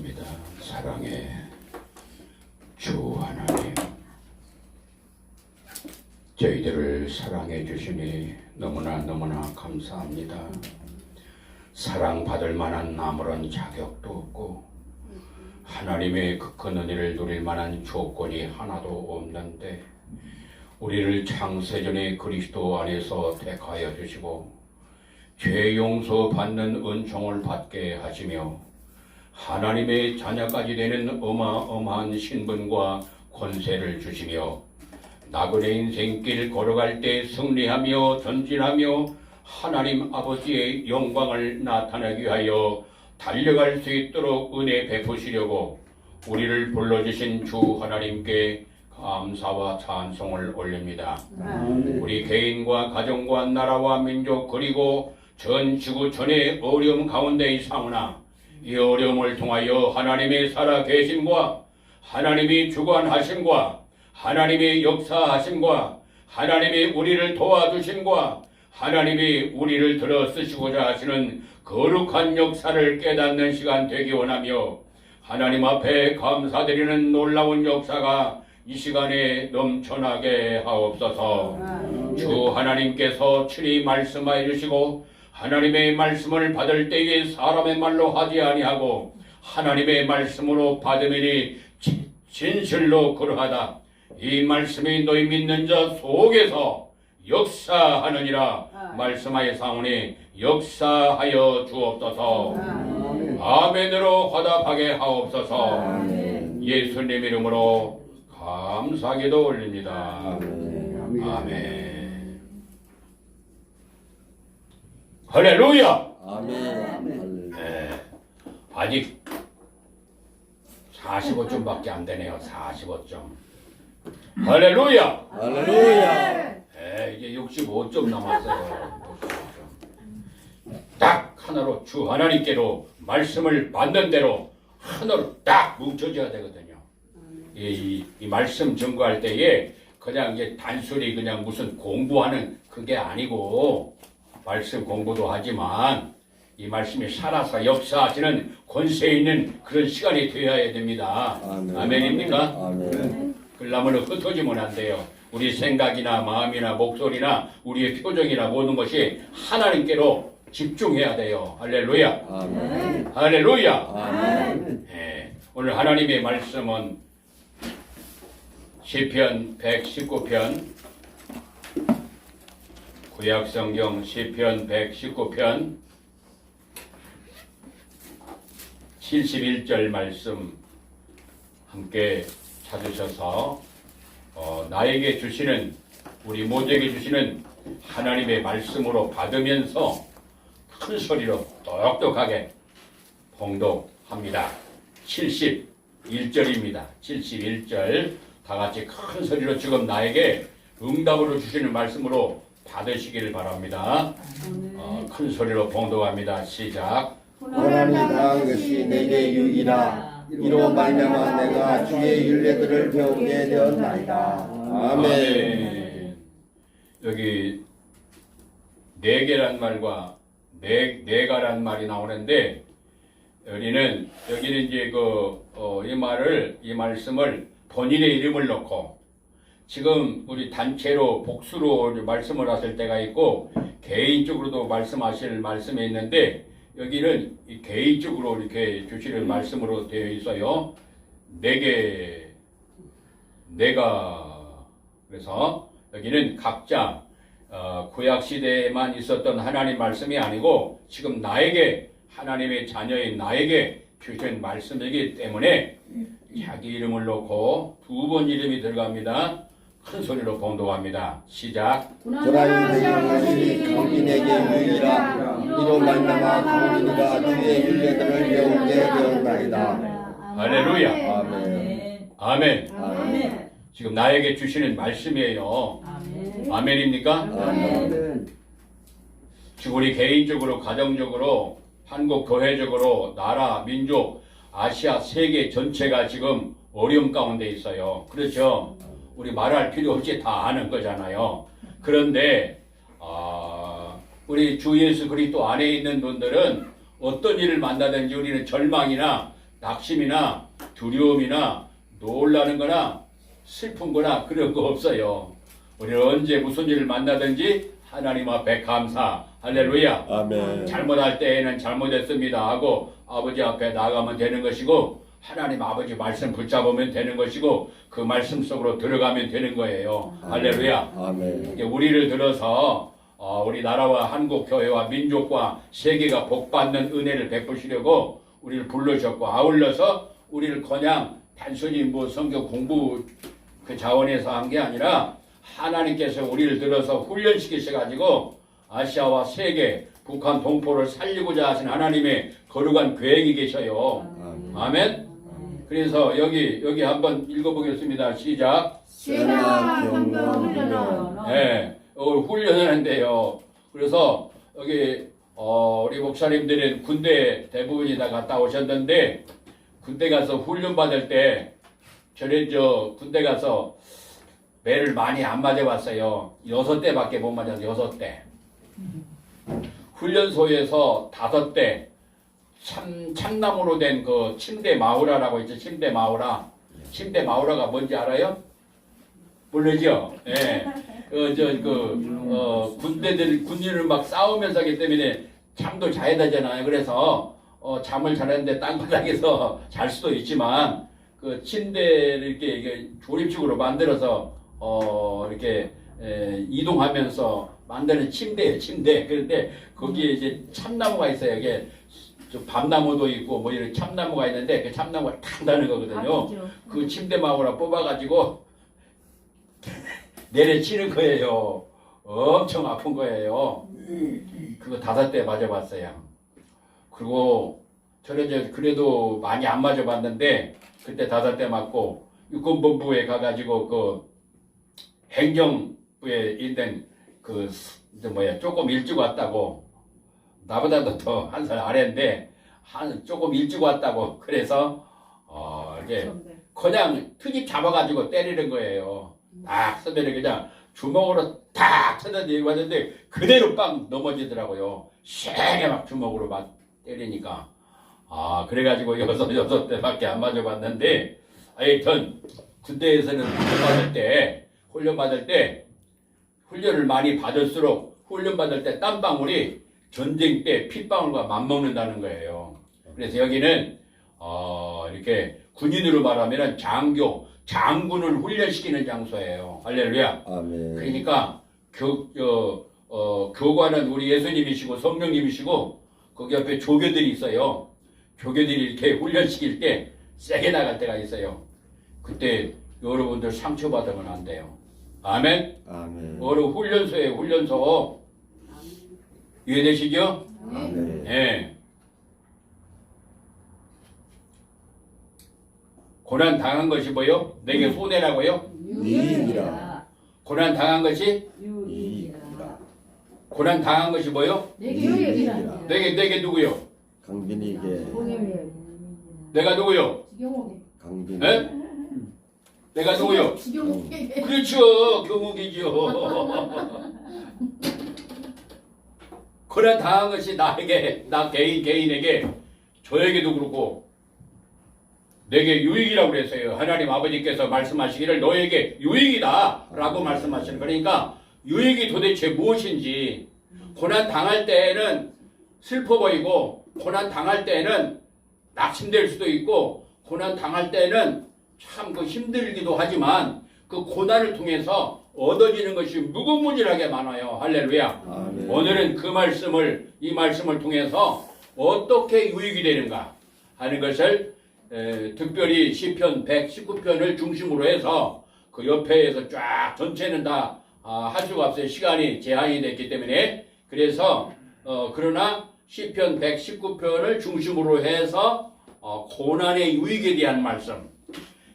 기도하겠습니다. 사랑의 주 하나님, 저희들을 사랑해 주시니 너무나 감사합니다. 사랑받을 만한 아무런 자격도 없고 하나님의 큰 은혜를 누릴 만한 조건이 하나도 없는데 우리를 창세전에 그리스도 안에서 택하여 주시고 죄 용서 받는 은총을 받게 하시며 하나님의 자녀까지 되는 어마어마한 신분과 권세를 주시며 나그네 인생길 걸어갈 때 승리하며 전진하며 하나님 아버지의 영광을 나타내기 위하여 달려갈 수 있도록 은혜 베푸시려고 우리를 불러주신 주 하나님께 감사와 찬송을 올립니다. 우리 개인과 가정과 나라와 민족 그리고 전 지구촌의 어려움 가운데 있사오나 이 어려움을 통하여 하나님의 살아계심과 하나님의 주관하심과 하나님의 역사하심과 하나님의 우리를 도와주심과 하나님이 우리를 들어 쓰시고자 하시는 거룩한 역사를 깨닫는 시간 되기 원하며 하나님 앞에 감사드리는 놀라운 역사가 이 시간에 넘쳐나게 하옵소서. 주 하나님께서 친히 말씀하여 주시고 하나님의 말씀을 받을 때에 사람의 말로 하지 아니하고 하나님의 말씀으로 받으니 진실로 그러하다. 이 말씀이 너희 믿는 자 속에서 역사하느니라 말씀하여 사오니 역사하여 주옵소서. 아멘으로 화답하게 하옵소서. 예수님 이름으로 감사기도 올립니다. 아멘. 할렐루야. 아멘. 네, 아직 45점밖에 안 되네요. 45점. 할렐루야. 할렐루야. 네, 이제 65점 남았어요. 65점. 딱 하나로 주 하나님께로 말씀을 받는 대로 하나로 딱 뭉쳐져야 되거든요. 이 말씀 증거할 때에 그냥 이제 단순히 그냥 무슨 공부하는 그게 아니고 말씀 공부도 하지만 이 말씀이 살아서 역사하시는 권세 있는 그런 시간이 되어야 됩니다. 아멘입니까? 아멘. 그러려면 흩어지면 안 돼요. 우리 생각이나 마음이나 목소리나 우리의 표정이나 모든 것이 하나님께로 집중해야 돼요. 할렐루야. 아멘. 할렐루야. 아멘. 네, 오늘 하나님의 말씀은 시편 119편 구약성경 시편 119편 71절 말씀 함께 찾으셔서 나에게 주시는 우리 모두에게 주시는 하나님의 말씀으로 받으면서 큰 소리로 똑똑하게 봉독합니다. 71절입니다. 71절 다 같이 큰 소리로 지금 나에게 응답으로 주시는 말씀으로 받으시기를 바랍니다. 큰 소리로 봉독합니다. 시작. 하나님 당한 것이 내게 유이라. 이로 말미암아 내가 주의 율례들을 배우게 되었나이다. 아멘. 여기 내게란 말과 내가란 말이 나오는데 여기는 이제 이 말씀을 본인의 이름을 넣고 지금 우리 단체로 복수로 말씀을 하실 때가 있고 개인적으로도 말씀하실 말씀이 있는데 여기는 개인적으로 이렇게 주시는 말씀으로 되어 있어요. 내가 그래서 여기는 각자 구약 시대에만 있었던 하나님 말씀이 아니고 지금 나에게 하나님의 자녀인 나에게 주신 말씀이기 때문에 자기 이름을 놓고 두 번 이름이 들어갑니다. 큰 소리로 봉독합니다. 시작. 하나님 당한 것이 거기 내게 유이라. 이로 말미암아 우리가 주의 율례들을 배우게 되었나이다. 할렐루야. 아멘. 아멘. 아멘. 지금 나에게 주시는 말씀이에요. 아멘입니까? 아멘. 지금 우리 개인적으로 가정적으로 한국 교회적으로 나라 민족 아시아 세계 전체가 지금 어려움 가운데 있어요. 그렇죠? 우리 말할 필요 없이 다 아는 거잖아요. 그런데 우리 주 예수 그리스도 안에 있는 분들은 어떤 일을 만나든지 우리는 절망이나 낙심이나 두려움이나 놀라는 거나 슬픈 거나 그런 거 없어요. 우리는 언제 무슨 일을 만나든지 하나님 앞에 감사. 할렐루야. 아멘. 잘못할 때에는 잘못했습니다 하고 아버지 앞에 나가면 되는 것이고, 하나님 아버지 말씀 붙잡으면 되는 것이고, 그 말씀 속으로 들어가면 되는 거예요. 할렐루야. 아멘. 우리를 들어서 우리 나라와 한국 교회와 민족과 세계가 복받는 은혜를 베푸시려고 우리를 불러주셨고, 아울러서 우리를 그냥 단순히 뭐 성경 공부 그 자원에서 한 게 아니라 하나님께서 우리를 들어서 훈련시키셔가지고 아시아와 세계, 북한 동포를 살리고자 하신 하나님의 거룩한 계획이 계셔요. 아멘. 그래서 여기 한번 읽어보겠습니다. 시작. 세나 경건 훈련. 네, 훈련을 한대요. 그래서 여기 우리 목사님들은 군대 대부분이 다 갔다 오셨는데, 군대 가서 훈련 받을 때 저는 군대 가서 매를 많이 안 맞아봤어요. 6대밖에 못 맞았어요. 6대. 훈련소에서 5대 참나무로 된 그 침대 마우라라고 있죠. 침대 마우라. 침대 마우라가 뭔지 알아요? 모르죠? 예. 군인을 막 싸우면서 하기 때문에 잠도 자야 되잖아요. 그래서 잠을 자는데 땅바닥에서 잘 수도 있지만, 그 침대를 이렇게 조립식으로 만들어서 이렇게 이동하면서 만드는 침대예요. 침대. 그런데 거기에 이제 참나무가 있어요. 이게 밤나무도 있고 뭐 이런 참나무가 있는데, 그 참나무가 단단한 거거든요. 그 침대 마구라 뽑아가지고 내려치는 거예요. 엄청 아픈 거예요. 그거 5대 맞아봤어요. 그리고 저는 그래도 많이 안 맞아봤는데, 그때 5대 맞고 육군본부에 가가지고 그 행정부에 있는 조금 일찍 왔다고, 나보다도 더 1살 아래인데 조금 일찍 왔다고, 그래서 이게 그냥 트집 잡아가지고 때리는 거예요. 딱 쓰면 그냥 주먹으로 탁 쳐내고 왔는데 그대로 빵 넘어지더라고요. 세게 막 주먹으로 막 때리니까. 그래가지고 6대밖에 안 맞아봤는데, 하여튼 군대에서는 훈련 받을 때 훈련을 많이 받을수록 훈련 받을 때 땀방울이 전쟁 때 핏방울과 맞먹는다는 거예요. 그래서 여기는 이렇게 군인으로 말하면 장군을 훈련시키는 장소예요. 할렐루야. 아멘. 그러니까 교관은 우리 예수님이시고 성령님이시고, 거기 옆에 조교들이 있어요. 조교들이 이렇게 훈련시킬 때 세게 나갈 때가 있어요. 그때 여러분들 상처받으면 안 돼요. 아멘. 아멘. 훈련소에 훈련소. 이해되시죠? 아멘. 예. 고난 당한 것이 뭐요? 내게 손해라고요? 유익이라. 고난 당한 것이? 유익이라. 고난 당한 것이 뭐요? 내게 유익이라. 내게 누구요? 강빈이에게. 내가 누구요? 강빈이. 예? 내가 누구요? 지경옥에게. 그렇죠. 교묵이죠. 고난 당한 것이 나에게, 나 개인에게, 저에게도 그렇고 내게 유익이라고 그랬어요. 하나님 아버지께서 말씀하시기를 너에게 유익이다 라고 말씀하시는 거니까, 유익이 도대체 무엇인지, 고난 당할 때에는 슬퍼 보이고, 고난 당할 때에는 낙심될 수도 있고, 고난 당할 때에는 참 힘들기도 하지만, 그 고난을 통해서 얻어지는 것이 무궁무진하게 많아요. 할렐루야. 아멘. 오늘은 이 말씀을 통해서 어떻게 유익이 되는가 하는 것을 특별히 시편 119편을 중심으로 해서 그 옆에에서 쫙 전체는 다 할 수가 없어요. 시간이 제한이 됐기 때문에. 그래서 그러나 시편 119편을 중심으로 해서 고난의 유익에 대한 말씀.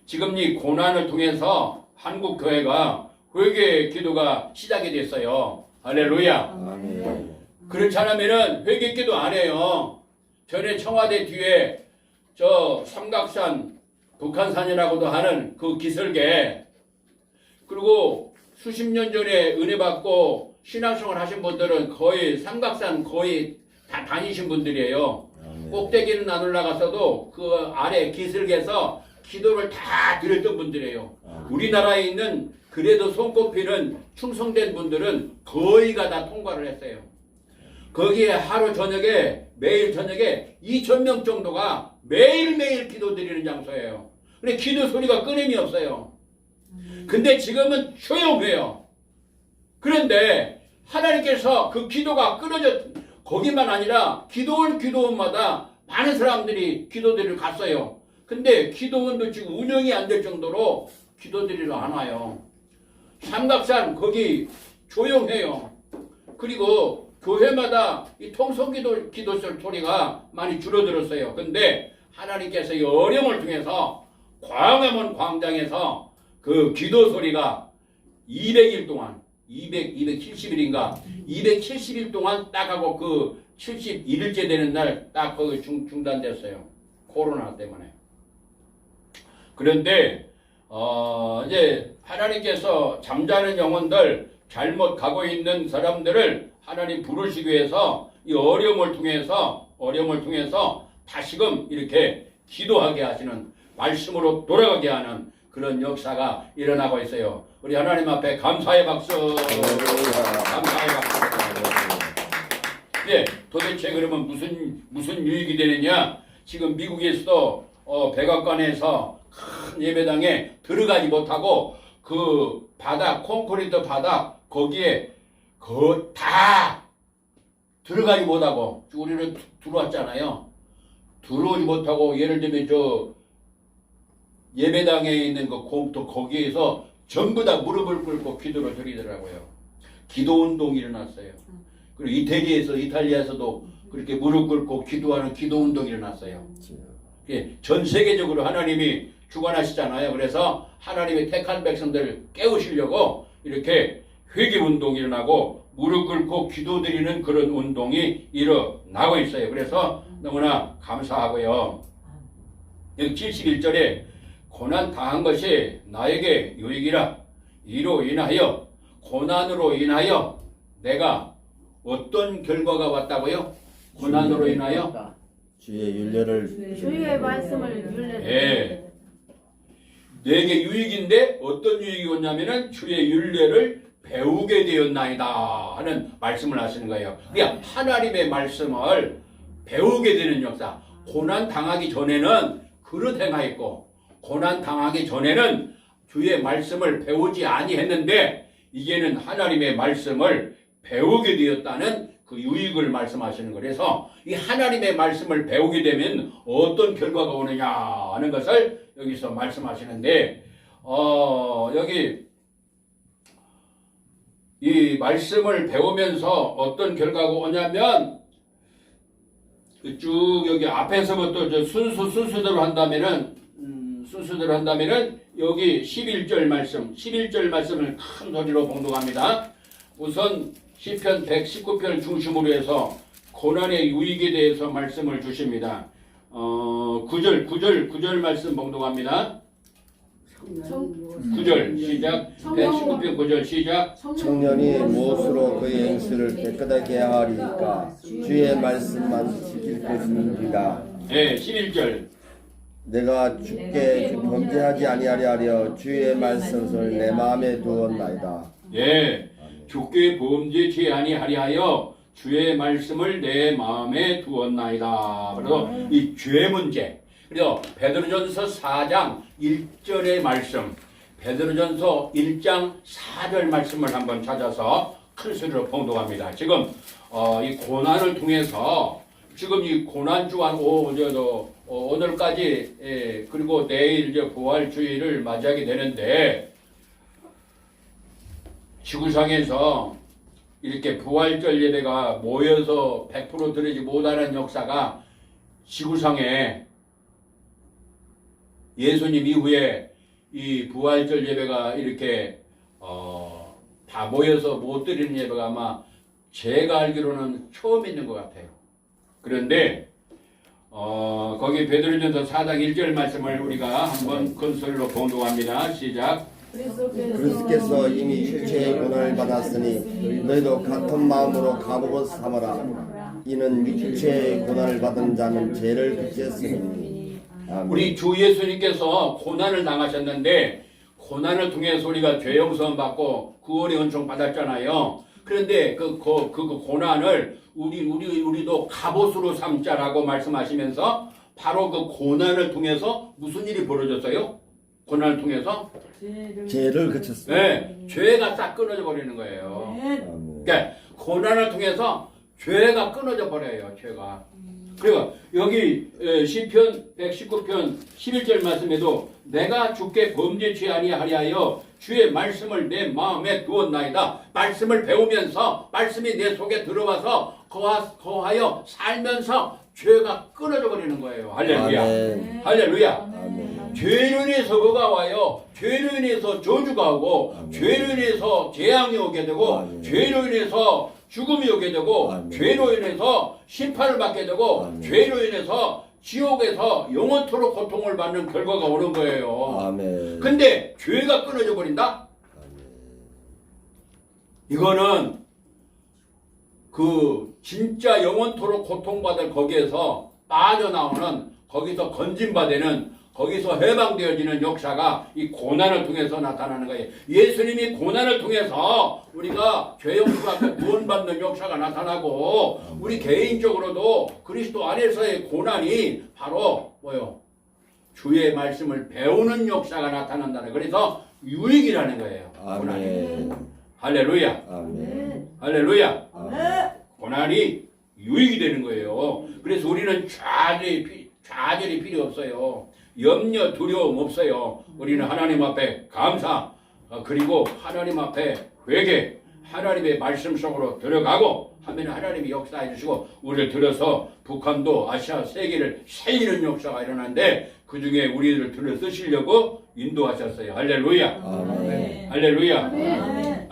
지금 이 고난을 통해서 한국 교회가 회개 기도가 시작이 됐어요. 할렐루야. 아멘. 그렇지 않으면은 회개 기도 안 해요. 전에 청와대 뒤에 저 삼각산, 북한산이라고도 하는 그 기슭에, 그리고 수십 년 전에 은혜 받고 신앙생활 하신 분들은 거의 삼각산 거의 다 다니신 분들이에요. 꼭대기는 안 올라갔어도 그 아래 기슭에서 기도를 다 드렸던 분들이에요. 우리나라에 있는 그래도 손꼽히는 충성된 분들은 거의가 다 통과를 했어요. 거기에 하루 저녁에 매일 저녁에 2,000명 정도가 매일매일 기도 드리는 장소예요. 근데 기도 소리가 끊임이 없어요. 근데 지금은 조용해요. 그런데 하나님께서 그 기도가 거기만 아니라 기도원마다 많은 사람들이 기도드리러 갔어요. 근데 기도원도 지금 운영이 안 될 정도로 기도드리러 안 와요. 삼각산 거기 조용해요. 그리고 교회마다 이 통성기도 소리가 많이 줄어들었어요. 근데 하나님께서 이 어려움을 통해서 광화문 광장에서 그 기도 소리가 200일 동안 270일인가 270일 동안 딱 하고 그 71일째 되는 날 딱 거기 중단됐어요. 코로나 때문에. 그런데 이제 하나님께서 잠자는 영혼들 잘못 가고 있는 사람들을 하나님 부르시기 위해서 이 어려움을 통해서 다시금 이렇게 기도하게 하시는 말씀으로 돌아가게 하는 그런 역사가 일어나고 있어요. 우리 하나님 앞에 감사의 박수. 감사의 박수. 예, 도대체 그러면 무슨 유익이 되느냐? 지금 미국에서도 백악관에서 큰 예배당에 들어가지 못하고 그 바닥 콘크리트 바닥 거기에 다 들어가지 못하고 우리는 들어왔잖아요. 들어오지 못하고 예를 들면 저 예배당에 있는 그 공터 거기에서 전부 다 무릎을 꿇고 기도를 드리더라고요. 기도 운동이 일어났어요. 그리고 이탈리아에서도 그렇게 무릎 꿇고 기도하는 기도 운동이 일어났어요. 전 세계적으로 하나님이 주관하시잖아요. 그래서 하나님의 택한 백성들을 깨우시려고 이렇게 회개 운동이 일어나고 무릎 꿇고 기도드리는 그런 운동이 일어나고 있어요. 그래서 너무나 감사하고요. 여기 71절에 고난 당한 것이 나에게 유익이라. 이로 인하여 고난으로 인하여 내가 어떤 결과가 왔다고요? 고난으로 인하여 주의 윤례를 주의 말씀을 윤례를 예. 내게 유익인데 어떤 유익이 왔냐면은 주의 윤례를 배우게 되었나이다 하는 말씀을 하시는 거예요. 그러니까 하나님의 말씀을 배우게 되는 역사. 고난 당하기 전에는 그릇 행하였고 고난 당하기 전에는 주의 말씀을 배우지 아니했는데 이제는 하나님의 말씀을 배우게 되었다는 그 유익을 말씀하시는 거예요. 그래서 이 하나님의 말씀을 배우게 되면 어떤 결과가 오느냐 하는 것을 여기서 말씀하시는데 여기 이 말씀을 배우면서 어떤 결과가 오냐면 쭉 여기 앞에서부터 저 순수대로 한다면은 여기 11절 말씀을 큰 소리로 봉독합니다. 우선 시편 119편을 중심으로 해서 고난의 유익에 대해서 말씀을 주십니다. 9절 말씀 봉독합니다. 9절 시작. 119편 9절 시작. 청년이 무엇으로 그의 행실을 깨끗하게 하리까 주의 말씀만 지킬 것입니다. 네, 11절. 내가 주께 범죄하지 아니하려 하려 주의 말씀을 내 마음에 두었나이다. 예, 주께 범죄치 아니하리하여 주의 말씀을 내 마음에 두었나이다. 그래서 이 죄 문제. 그래서 베드로전서 4장 1절의 말씀, 베드로전서 1장 4절 말씀을 한번 찾아서 큰 소리로 봉독합니다. 지금 이 고난을 통해서 지금 이 고난 주간 오늘까지 그리고 내일 이제 부활주의를 맞이하게 되는데 지구상에서 이렇게 부활절 예배가 모여서 100% 드리지 못하는 역사가 지구상에 예수님 이후에 이 부활절 예배가 이렇게 다 모여서 못 드리는 예배가 아마 제가 알기로는 처음 있는 것 같아요. 그런데 거기 베드로전서 4장 1절 말씀을 우리가 한번 큰 소리로 봉독합니다. 시작. 그리스도께서 이미 육체의 고난을 받았으니 너희도 같은 마음으로 가복을 삼아라. 이는 육체의 고난을 받은 자는 죄를 그치었으니. 아멘. 우리 주 예수님께서 고난을 당하셨는데 고난을 통해서 우리가 죄 용서 받고 구원의 은총 받았잖아요. 그런데 그 고난을 우리도 갑옷으로 삼자라고 말씀하시면서 바로 그 고난을 통해서 무슨 일이 벌어졌어요? 고난을 통해서 죄를 그쳤습니다. 네, 죄가 싹 끊어져 버리는 거예요. 아멘. 그러니까 고난을 통해서 죄가 끊어져 버려요. 죄가. 그리고 여기 시편 119편 11절 말씀에도 내가 주께 범죄치 아니하리하여 주의 말씀을 내 마음에 두었나이다. 말씀을 배우면서 말씀이 내 속에 들어와서 거하여 살면서 죄가 끊어져 버리는 거예요. 할렐루야. 아멘. 할렐루야. 아멘. 죄로 인해서 그가 와요. 죄로 인해서 저주가 오고 아멘. 죄로 인해서 재앙이 오게 되고 아멘. 죄로 인해서 죽음이 오게 되고 아멘. 죄로 인해서 심판을 받게 되고 아멘. 죄로 인해서 지옥에서 영원토록 고통을 받는 결과가 오는 거예요. 아멘. 근데 죄가 끊어져 버린다? 이거는 그 진짜 영원토록 고통받을 거기에서 빠져나오는 거기서 건진받는 거기서 해방되어지는 역사가 이 고난을 통해서 나타나는 거예요. 예수님이 고난을 통해서 우리가 죄 용서받고 구원받는 역사가 나타나고 우리 개인적으로도 그리스도 안에서의 고난이 바로 뭐요? 주의 말씀을 배우는 역사가 나타난다는 그래서 유익이라는 거예요. 고난이. 아멘. 할렐루야. 아멘. 할렐루야. 아멘. 고난이 유익이 되는 거예요. 그래서 우리는 좌절이 필요 없어요. 염려 두려움 없어요. 우리는 하나님 앞에 감사 그리고 하나님 앞에 회개 하나님의 말씀 속으로 들어가고 하면 하나님이 역사해 주시고 우리를 들어서 북한도 아시아 세계를 살리는 역사가 일어나는데 그 중에 우리를 들어 쓰시려고 인도하셨어요. 할렐루야. 아멘. 할렐루야. 아멘.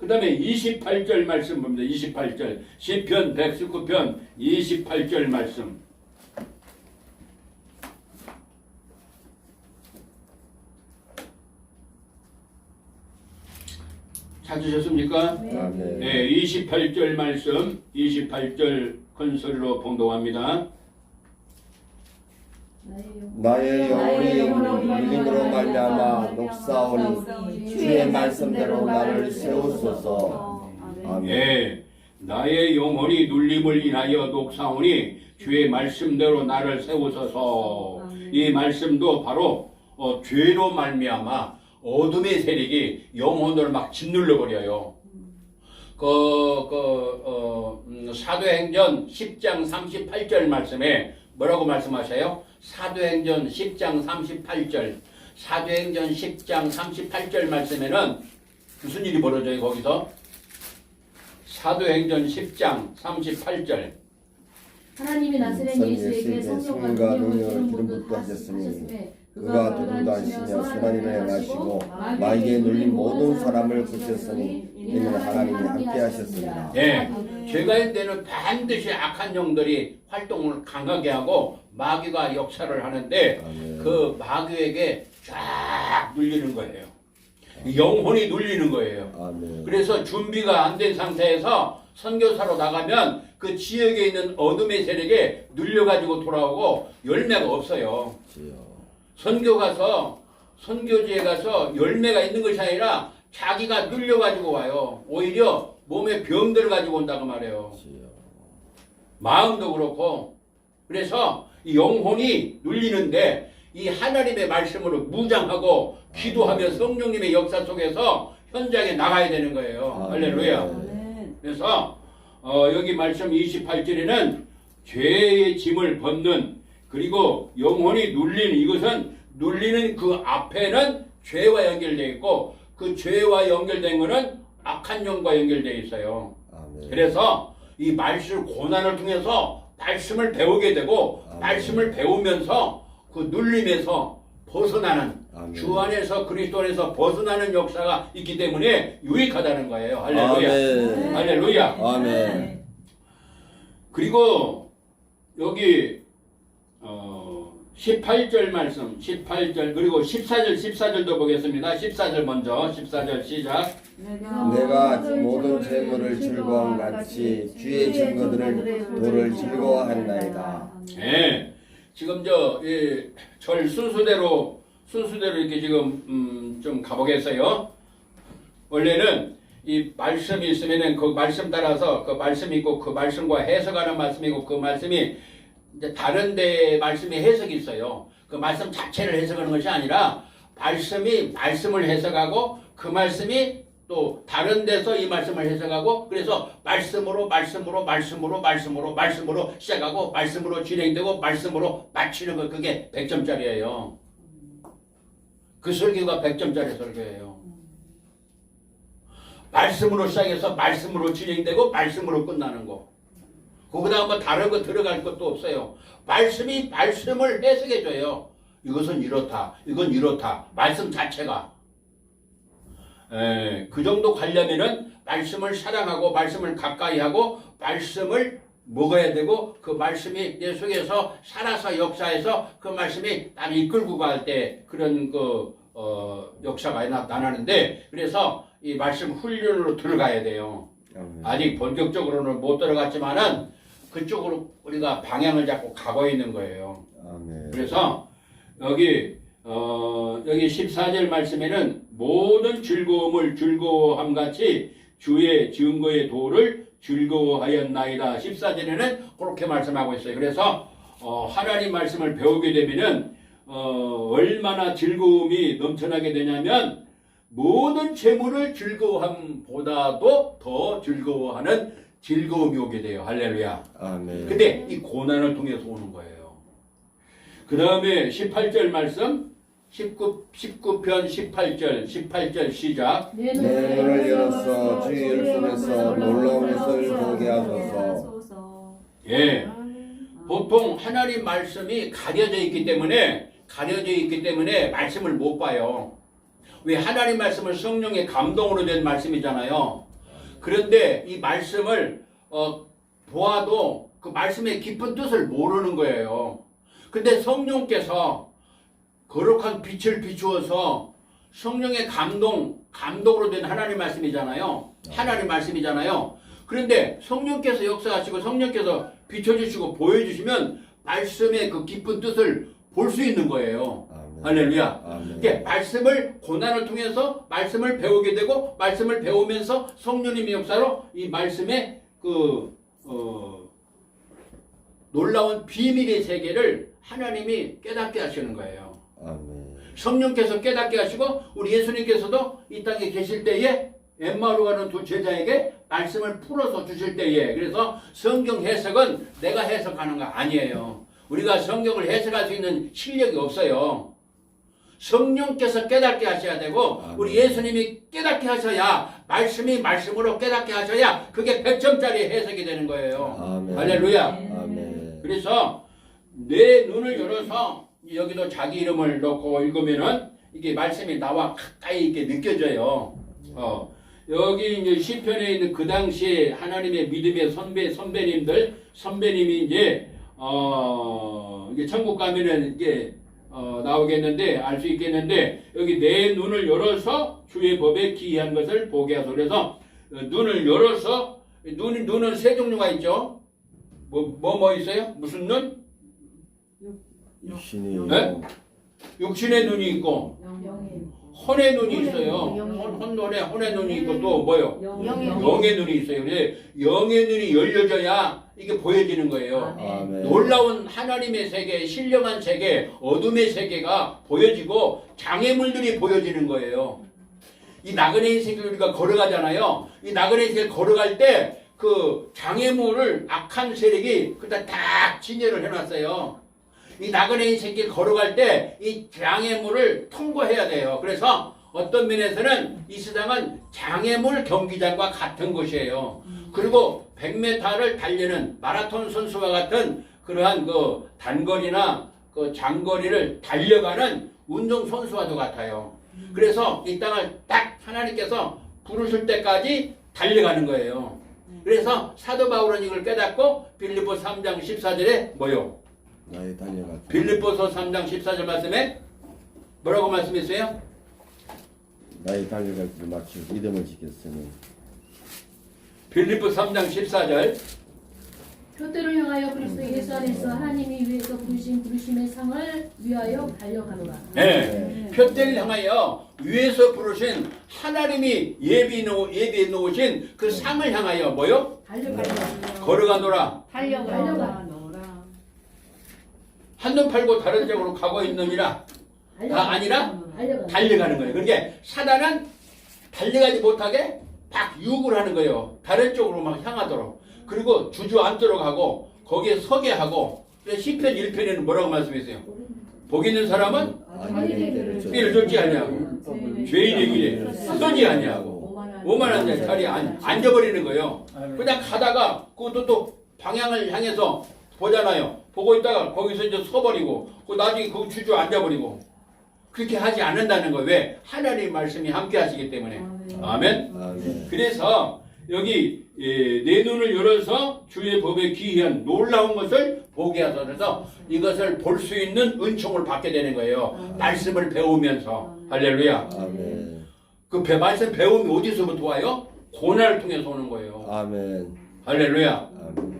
그 다음에 28절 말씀 봅니다. 28절 시편 119편 28절 말씀 찾으셨습니까? 아멘. 네, 28절 말씀 28절 큰 소리로 봉독합니다. 나의 영혼이 물림으로 말미암아 녹사오니 주의 말씀대로 나를 세우소서. 아멘. 예, 나의 영혼이 눌림을 인하여 녹사오니 주의 말씀대로 나를 세우소서. 이 말씀도 바로 죄로 말미암아 어둠의 세력이 영혼을 막 짓눌러 버려요. 사도행전 10장 38절 말씀에 뭐라고 말씀하셔요? 사도행전 10장 38절 사도행전 10장 38절 말씀에는 무슨 일이 벌어져요? 거기서 사도행전 10장 38절 하나님이 나사렛 예수에게 성령과 능력을 기름 붓게 하셨으니 하셨으며 그가 두루다니시며 선한 일을 행하시고 마귀에 눌린 모든 사람을 고쳤으니 이는 하나님이 함께 하셨습니다. 예, 죄가 있는 데는 반드시 악한 영들이 활동을 강하게 하고 마귀가 역사를 하는데 아멘. 그 마귀에게 쫙 눌리는 거예요. 영혼이 눌리는 거예요. 아멘. 그래서 준비가 안 된 상태에서 선교사로 나가면 그 지역에 있는 어둠의 세력에 눌려가지고 돌아오고 열매가 없어요. 주여. 선교지에 가서 열매가 있는 것이 아니라 자기가 눌려가지고 와요. 오히려 몸에 병들을 가지고 온다고 말해요. 주여. 마음도 그렇고. 그래서 이 영혼이 눌리는데 이 하나님의 말씀으로 무장하고 기도하며 성령님의 역사 속에서 현장에 나가야 되는 거예요. 할렐루야. 그래서 여기 말씀 28절에는 죄의 짐을 벗는 그리고 영혼이 눌리는 이것은 눌리는 그 앞에는 죄와 연결되어 있고 그 죄와 연결된 것은 악한 영과 연결되어 있어요. 아멘. 그래서 이 말씀 고난을 통해서 말씀을 배우게 되고 아멘. 말씀을 배우면서 그 눌림에서 벗어나는 아멘. 주 안에서 그리스도 안에서 벗어나는 역사가 있기 때문에 유익하다는 거예요. 할렐루야. 아멘. 할렐루야. 아멘. 그리고 여기 18절 말씀, 18절 그리고 14절도 보겠습니다. 14절 먼저, 14절 시작. 내가 모든 재물을 즐거움 같이 주의 증거들을 도를 즐거워하나이다. 예, 지금 절 순수대로 이렇게 지금 좀 가보겠어요. 원래는 이 말씀이 있으면은 그 말씀 따라서 그 말씀이 있고 그 말씀과 해석하는 말씀이고 그 말씀이 이제 다른 데 말씀이 해석이 있어요. 그 말씀 자체를 해석하는 것이 아니라 말씀이 말씀을 해석하고 그 말씀이 또 다른 데서 이 말씀을 해석하고 그래서 말씀으로 시작하고 말씀으로 진행되고 말씀으로 마치는 거 그게 100점짜리예요. 그 설교가 100점짜리 설교예요. 말씀으로 시작해서 말씀으로 진행되고 말씀으로 끝나는 거. 거기다가 뭐 다른 거 들어갈 것도 없어요. 말씀이 말씀을 해석해줘요. 이것은 이렇다. 이건 이렇다. 말씀 자체가. 그 정도 가려면은 말씀을 사랑하고 말씀을 가까이 하고 말씀을 먹어야 되고 그 말씀이 내 속에서 살아서 역사해서 그 말씀이 나를 이끌고 갈 때 그런 역사가 나타나는데 그래서 이 말씀 훈련으로 들어가야 돼요. 아직 본격적으로는 못 들어갔지만은 그쪽으로 우리가 방향을 잡고 가고 있는 거예요. 그래서 여기 14절 말씀에는 모든 즐거움을 즐거워함 같이 주의 증거의 도를 즐거워하였나이다. 14절에는 그렇게 말씀하고 있어요. 그래서 하나님 말씀을 배우게 되면은 얼마나 즐거움이 넘쳐나게 되냐면 모든 재물을 즐거움보다도 더 즐거워하는 즐거움이 오게 돼요. 할렐루야. 아멘. 근데 이 고난을 통해서 오는 거예요. 그 다음에 18절 말씀 19편 18절 시작. 내 눈을 열어서 주의 율법에서 놀라운 것을 보게 하소서. 예, 보통 하나님 말씀이 가려져 있기 때문에 말씀을 못 봐요. 왜? 하나님 말씀은 성령의 감동으로 된 말씀이잖아요. 그런데 이 말씀을 보아도 그 말씀의 깊은 뜻을 모르는 거예요. 근데 성령께서 거룩한 빛을 비추어서 성령의 감동으로 된 하나님 말씀이잖아요. 그런데 성령께서 역사하시고 성령께서 비춰주시고 보여주시면 말씀의 그 깊은 뜻을 볼 수 있는 거예요. 할렐루야. 이게 말씀을 고난을 통해서 말씀을 배우게 되고 말씀을 배우면서 성령님의 역사로 이 말씀의 놀라운 비밀의 세계를 하나님이 깨닫게 하시는 거예요. 성령께서 깨닫게 하시고 우리 예수님께서도 이 땅에 계실 때에 엠마오로 가는 두 제자에게 말씀을 풀어서 주실 때에 그래서 성경 해석은 내가 해석하는 거 아니에요. 우리가 성경을 해석할 수 있는 실력이 없어요. 성령께서 깨닫게 하셔야 되고 우리 예수님이 깨닫게 하셔야 말씀이 말씀으로 깨닫게 하셔야 그게 100점짜리 해석이 되는 거예요. 할렐루야. 그래서 내 눈을 열어서 여기도 자기 이름을 넣고 읽으면은 이게 말씀이 나와 가까이 이렇게 느껴져요. 여기 이제 시편에 있는 그 당시에 하나님의 믿음의 선배님이 이제 천국 가면은 이게 나오겠는데 알 수 있겠는데 여기 내 눈을 열어서 주의 법에 기이한 것을 보게 하소서. 그래서 눈을 열어서 눈은 세 종류가 있죠. 뭐 있어요? 무슨 눈? 네? 육신의 눈이 있고 혼의 눈이 있어요. 혼의 눈이 있고 또 뭐요? 영의 눈이 있어요. 그래서 영의 눈이 열려져야 이게 보여지는 거예요. 놀라운 하나님의 세계, 신령한 세계, 어둠의 세계가 보여지고 장애물들이 보여지는 거예요. 이 나그네의 세계를 우리가 걸어가잖아요. 이 나그네의 세계를 걸어갈 때 그 장애물을 악한 세력이 그다 딱 진열을 해놨어요. 이 나그네의 세계를 걸어갈 때 이 장애물을 통과해야 돼요. 그래서 어떤 면에서는 이 세상은 장애물 경기장과 같은 곳이에요. 그리고 100m를 달리는 마라톤 선수와 같은 그러한 그 단거리나 그 장거리를 달려가는 운동 선수와도 같아요. 그래서 이 땅을 딱 하나님께서 부르실 때까지 달려가는 거예요. 그래서 사도 바울은 이걸 깨닫고 빌립보 3장 14절에 뭐요? 나의 달려가 빌립보서 3장 14절 말씀에 뭐라고 말씀했어요? 나의 달려갈 길을 마치고 믿음을 지켰으니 빌립보 3장 14절 표대를 향하여 그리스도 예수 안에서 하나님이 위에서 부르신 부르심의 상을 위하여 달려가노라. 네. 표대를 향하여 위에서 부르신 하나님이 예비해 놓으신 그 상을 향하여 뭐요? 걸어가노라. 달려가. 한눈 팔고 다른 쪽으로 가고 있느니라. 다 아니라 달려가는 거예요. 그러니까 사단은 달려가지 못하게 막 유혹을 하는 거예요. 다른 쪽으로 막 향하도록. 그리고 주저앉도록 하고 거기에 서게 하고. 시편 1편에는 뭐라고 말씀했어요? 복 있는 사람은 삐를 쫓지 아니하고 죄인의 길에 서지 아니하고 오만한 자 자리에 앉아버리는 거예요. 그냥 가다가 그것도 또 방향을 향해서 보잖아요. 보고 있다가 거기서 이제 서버리고 나중에 거기 주저앉아버리고 그렇게 하지 않는다는 거예요. 왜? 하나님의 말씀이 함께 하시기 때문에. 아멘. 아멘. 그래서 여기 내 눈을 열어서 주의 법에 기이한 놀라운 것을 보게 하소서. 이것을 볼 수 있는 은총을 받게 되는 거예요. 말씀을 배우면서. 할렐루야. 아멘. 그 말씀 배움이 어디서부터 와요? 고난을 통해서 오는 거예요. 아멘. 할렐루야. 아멘.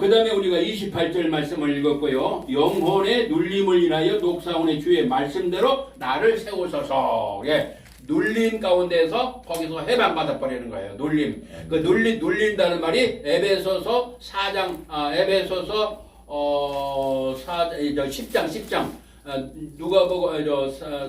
그 다음에 우리가 28절 말씀을 읽었고요. 영혼의 눌림을 인하여 녹사온의 주의 말씀대로 나를 세우소서. 예. 눌림 가운데서 거기서 해방받아 버리는 거예요. 눌림. 그 눌린다는 말이 에베소서 4장, 에베소서 10장. 누가 보고,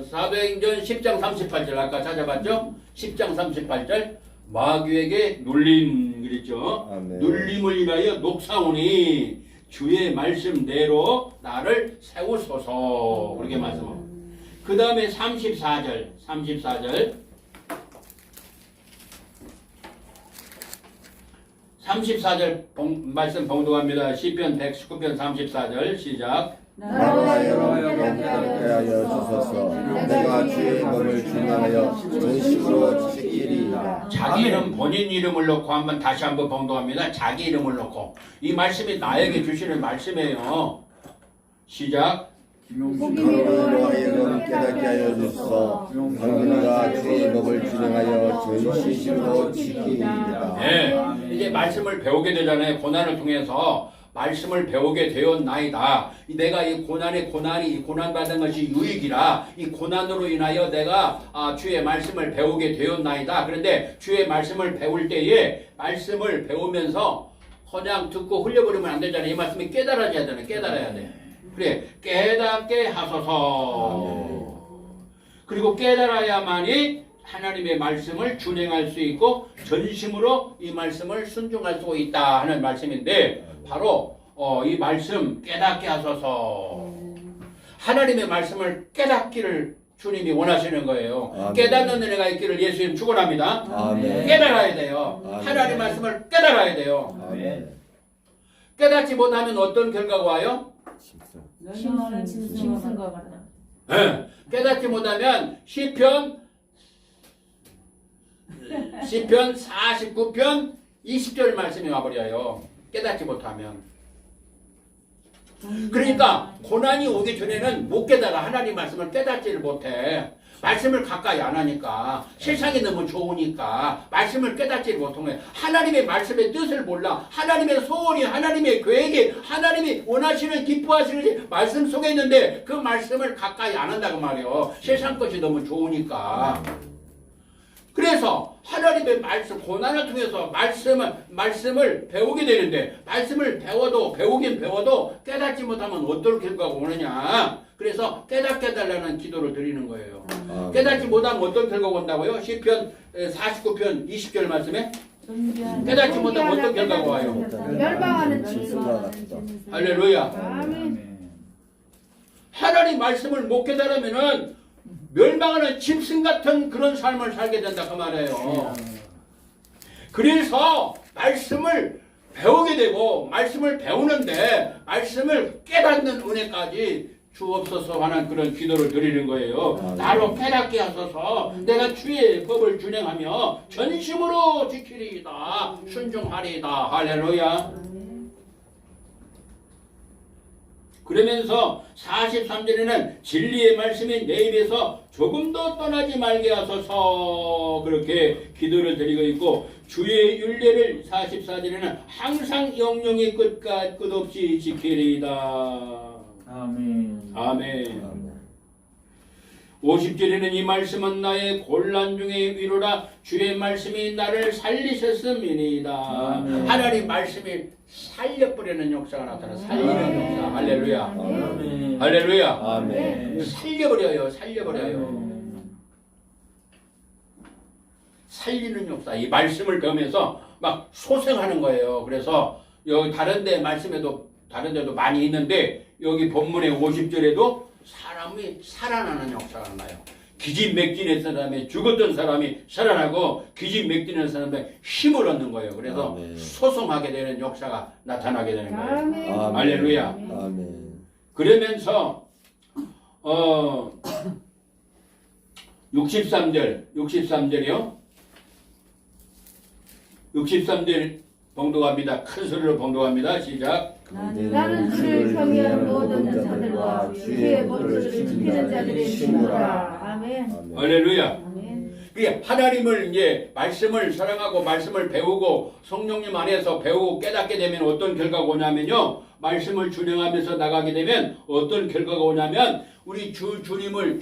사도행전 10장 38절 아까 찾아봤죠? 10장 38절. 마귀에게 눌림 그랬죠. 아멘. 눌림을 인하여 녹사오니 주의 말씀대로 나를 세우소서. 그렇게 말씀하고. 그 다음에 34절. 말씀 봉독합니다. 시편 119편 34절 시작. 나와 여러분께 하여 주소서. 내가 주의 법을 준행하여 전심으로 지키리이다. 자기 이름 본인 이름을 놓고 다시 한번 봉독합니다. 자기 이름을 놓고 이 말씀이 나에게 주시는 말씀이에요. 시작. 너로 하여금 깨닫게 하여 주소서. 당신과 주의 법을 준행하여 전심으로 지키리이다. 네, 이제 말씀을 배우게 되잖아요. 고난을 통해서 말씀을 배우게 되었나이다. 내가 이 고난 받은 것이 유익이라 이 고난으로 인하여 내가 주의 말씀을 배우게 되었나이다. 그런데 주의 말씀을 배울 때에 말씀을 배우면서 그냥 듣고 흘려버리면 안 되잖아요. 이 말씀이 깨달아야 되잖아요. 깨달아야 돼. 그래, 깨닫게 하소서. 그리고 깨달아야만이 하나님의 말씀을 준행할 수 있고 전심으로 이 말씀을 순종할 수 있다 하는 말씀인데 바로 이 말씀 깨닫게 하소서. 하나님의 말씀을 깨닫기를 주님이 원하시는 거예요. 아멘. 깨닫는 은혜가 있기를 예수님 축원합니다. 아멘. 깨달아야 돼요. 아멘. 하나님의 말씀을 깨달아야 돼요. 아멘. 깨닫지 못하면 어떤 결과가 와요? 짐승과 같다. 네. 깨닫지 못하면 시편 49편 20절 말씀이 와버려요. 깨닫지 못하면. 그러니까 고난이 오기 전에는 못 깨달아. 하나님 말씀을 깨닫지를 못해. 말씀을 가까이 안 하니까 세상이 너무 좋으니까 말씀을 깨닫지 못한 거예요. 하나님의 말씀의 뜻을 몰라. 하나님의 소원이 하나님의 계획이 하나님이 원하시는 기뻐하시는 말씀 속에 있는데 그 말씀을 가까이 안 한다고 말이에요. 세상 것이 너무 좋으니까. 그래서 하나님의 말씀, 고난을 통해서 말씀을 배우게 되는데 말씀을 배우긴 배워도 깨닫지 못하면 어떤 결과가 오느냐. 그래서 깨닫게 해달라는 기도를 드리는 거예요. 깨닫지 못하면 어떤 결과가 온다고요? 시편 49편 20절 말씀에 깨닫지 못하면 어떤 결과가 와요? 멸망하는 짐승과 같다. 할렐루야. 아멘. 하나님 말씀을 못 깨달으면은 멸망하는 짐승 같은 그런 삶을 살게 된다 그 말이에요. 그래서 말씀을 배우게 되고 말씀을 배우는데 말씀을 깨닫는 은혜까지 주옵소서 하는 그런 기도를 드리는 거예요. 나로 깨닫게 하소서. 내가 주의 법을 준행하며 전심으로 지키리이다. 순종하리이다. 할렐루야. 그러면서 43절에는 진리의 말씀이 내 입에서 조금도 떠나지 말게 하소서 그렇게 기도를 드리고 있고 주의 율례를 44절에는 항상 영영의 끝없이 지키리이다. 아멘. 아멘. 50절에는 이 말씀은 나의 곤란 중의 위로라 주의 말씀이 나를 살리셨음이니이다. 아멘. 하나님 말씀이 살려버리는 역사가 나타나 살리는 역사. 할렐루야. 아멘. 할렐루야. 아멘. 살려버려요. 살려버려요. 살리는 역사. 이 말씀을 배우면서 막 소생하는 거예요. 그래서 여기 다른 데도 많이 있는데 여기 본문의 50절에도 사람이 살아나는 역사가 나요. 기진맥진의 사람이 죽었던 사람이 살아나고 기진맥진의 사람이 힘을 얻는 거예요. 그래서 아멘. 소송하게 되는 역사가 나타나게 되는 거예요. 아멘. 아멘. 할렐루야. 아멘. 그러면서 63절이요. 63절 봉독합니다. 큰 소리로 봉독합니다. 시작. 나는 주를 경외하는 모든 자들과 주의 법도를 지키는 자들의 친구라. 아멘. 아멘. 할렐루야. 아멘. 그게 하나님을 이제 말씀을 사랑하고 말씀을 배우고 성령님 안에서 배우고 깨닫게 되면 어떤 결과가 오냐면요. 말씀을 준행하면서 나가게 되면 어떤 결과가 오냐면 우리 주님을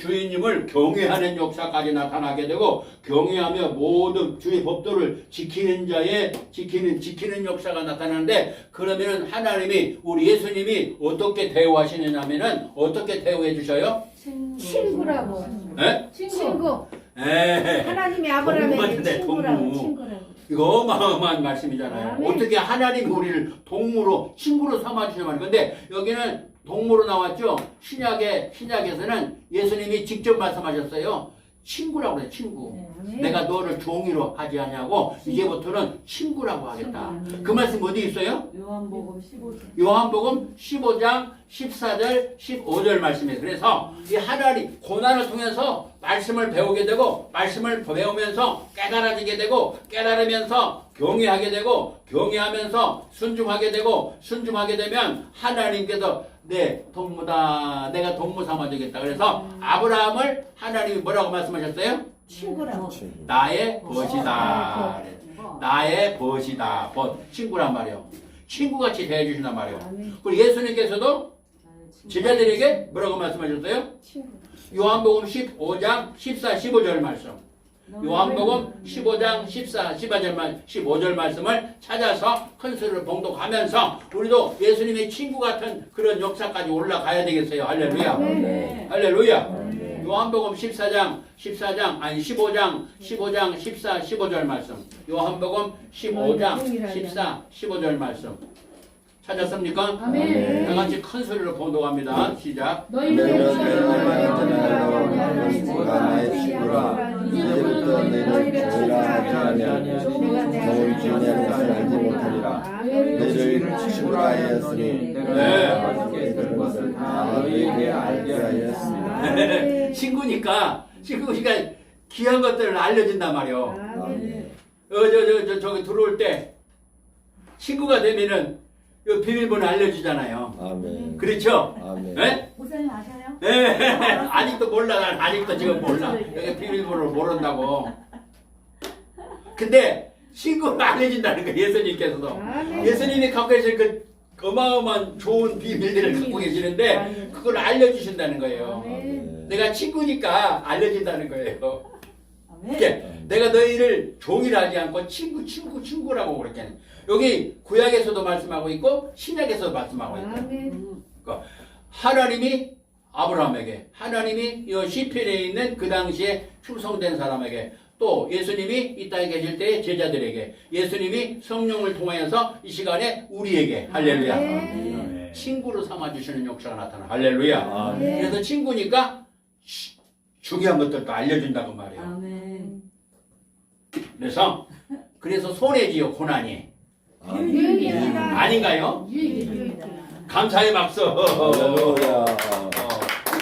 경외하는 역사까지 나타나게 되고 경외하며 모든 주의 법도를 지키는 역사가 나타나는데 그러면은 하나님이 우리 예수님이 어떻게 대우하시느냐면은 어떻게 대우해 주셔요? 친구라고. 에? 친구. 에. 하나님이 동무 아브라함에게 같은데, 친구라고. 동무. 친구라고. 이거 어마어마한 말씀이잖아요. 아멘. 어떻게 하나님이 우리를 동무로 친구로 삼아주시는 말이에요. 근데 여기는 동무로 나왔죠. 신약에서는 예수님이 직접 말씀하셨어요. 친구라고 그래요. 친구. 네, 아멘. 내가 너를 종이로 하지 않냐고 이제부터는 친구라고 하겠다. 그 말씀 어디 있어요? 요한복음 15장. 요한복음 15장 14절 15절 말씀이에요. 그래서 이 하나님 고난을 통해서 말씀을 배우게 되고 말씀을 배우면서 깨달아지게 되고 깨달으면서 경외하게 되고 경외하면서 순종하게 되고 순종하게 되면 하나님께서 내 동무다. 내가 동무 삼아주겠다. 그래서 아브라함을 하나님이 뭐라고 말씀하셨어요? 친구라고. 나의 벗이다. 나의 벗이다. 벗. 친구란 말이에요. 친구같이 대해주신단 말이에요. 아멘. 그리고 예수님께서도 제자들에게 뭐라고 말씀하셨어요? 친구. 요한복음 15장 14, 15절 말씀. 요한복음 15장 14, 15절 말씀을 찾아서 큰 소리를 봉독하면서 우리도 예수님의 친구 같은 그런 역사까지 올라가야 되겠어요. 할렐루야. 네. 할렐루야. 요한복음 15장 14, 15절 말씀. 요한복음 15장 14, 15절 말씀. 찾았습니까? 아멘. 다 같이 큰 소리로 봉독합니다. 시작. 너희는 나의 친구라. 이제부터 너희를 친구라 하지 아니하니 너희 중에 것을 알지 못하리라. 너희를 친구라 하였으니 내가 너희에게 들은 것을 다 너희에게 알게 하였으니. 친구니까 귀한 것들을 알려준단 말이요. 아멘. 저기 들어올 때 친구가 되면은 이 비밀번호 알려주잖아요. 아멘. 그렇죠? 아멘. 네? 목사님 아셔요? 네. 아직도 몰라. 난 아직도 지금 몰라. 여기 비밀번호를 모른다고. 근데 친구를 알려준다는 거예요. 예수님께서도. 아멘. 예수님이 갖고 계신 그 어마어마한 좋은 비밀들을 갖고 계시는데 그걸 알려주신다는 거예요. 아멘. 내가 친구니까 알려준다는 거예요. 아멘. 이게 내가 너희를 종이라 하지 않고 친구라고 그렇게 하는. 여기 구약에서도 말씀하고 있고 신약에서도 말씀하고 있고. 아멘. 그러니까 하나님이 아브라함에게, 하나님이 이 시편에 있는 그 당시에 충성된 사람에게, 또 예수님이 이 땅에 계실 때의 제자들에게, 예수님이 성령을 통하여서 이 시간에 우리에게, 할렐루야, 아멘. 친구로 삼아주시는 역사가 나타나. 할렐루야. 아멘. 그래서 친구니까 중요한 것들도 알려준다고 말이에요. 아멘. 그래서 손해지요, 고난이. 유익입니다. 아닌가요? 유익입니다. 감사의 박수. 할렐루야.